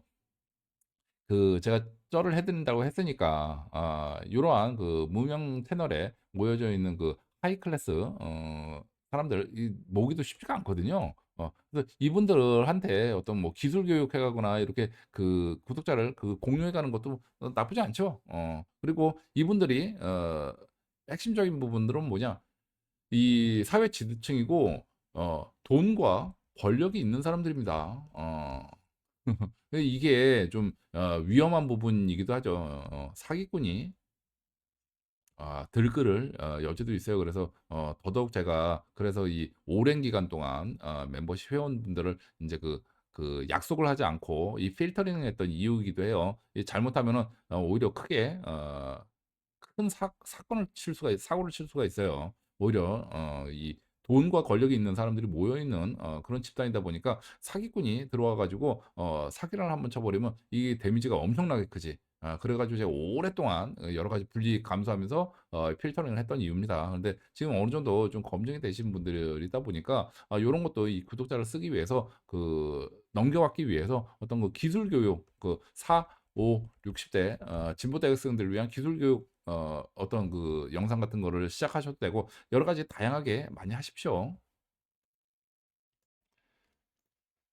제가 쩔을 해드린다고 했으니까, 이러한 그 무명 채널에 모여져 있는 그 하이 클래스, 사람들, 모으기도 쉽지가 않거든요. 그래서 이분들한테 어떤 뭐 기술 교육해가거나 이렇게 그 구독자를 공유해가는 것도 나쁘지 않죠. 그리고 이분들이, 핵심적인 부분들은 뭐냐? 이 사회 지도층이고 돈과 권력이 있는 사람들입니다. 근데 이게 좀 위험한 부분이기도 하죠. 사기꾼이 들끓을 여지도 있어요. 그래서 더더욱 제가 그래서 이 오랜 기간 동안 멤버십 회원분들을 이제 그 약속을 하지 않고 이 필터링 했던 이유이기도 해요. 이 잘못하면은 오히려 크게 큰 사건을 칠 수가 사고를 칠 수가 있어요. 오히려 이 돈과 권력이 있는 사람들이 모여 있는 그런 집단이다 보니까 사기꾼이 들어와 가지고 사기를 한번 쳐버리면 이 데미지가 엄청나게 크지. 그래가지고 제가 오랫동안 여러 가지 불이익 감수하면서 필터링을 했던 이유입니다. 근데 지금 어느 정도 좀 검증이 되신 분들이다 보니까 이런 것도 이 구독자를 쓰기 위해서 넘겨받기 위해서 어떤 그 기술 교육 5, 60대 진보 대학생들을 위한 기술 교육 어떤 그 영상 같은 거를 시작하셔도 되고 여러 가지 다양하게 많이 하십시오.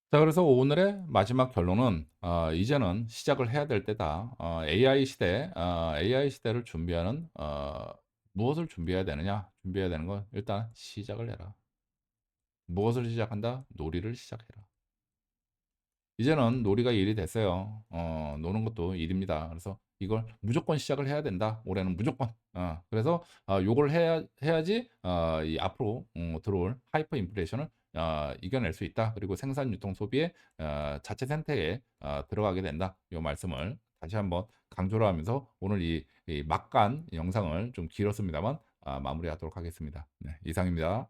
자, 그래서 오늘의 마지막 결론은 이제는 시작을 해야 될 때다. AI 시대를 준비하는 무엇을 준비해야 되느냐? 준비해야 되는 건 일단 시작을 해라. 무엇을 시작한다? 놀이를 시작해라. 이제는 놀이가 일이 됐어요. 노는 것도 일입니다. 그래서 이걸 무조건 시작을 해야 된다. 올해는 무조건. 그래서 요걸 해야지 이 앞으로 들어올 하이퍼 인플레이션을 이겨낼 수 있다. 그리고 생산, 유통, 소비의 자체 생태계에 들어가게 된다. 이 말씀을 다시 한번 강조를 하면서 오늘 이 막간 영상을 좀 길었습니다만 마무리하도록 하겠습니다. 네, 이상입니다.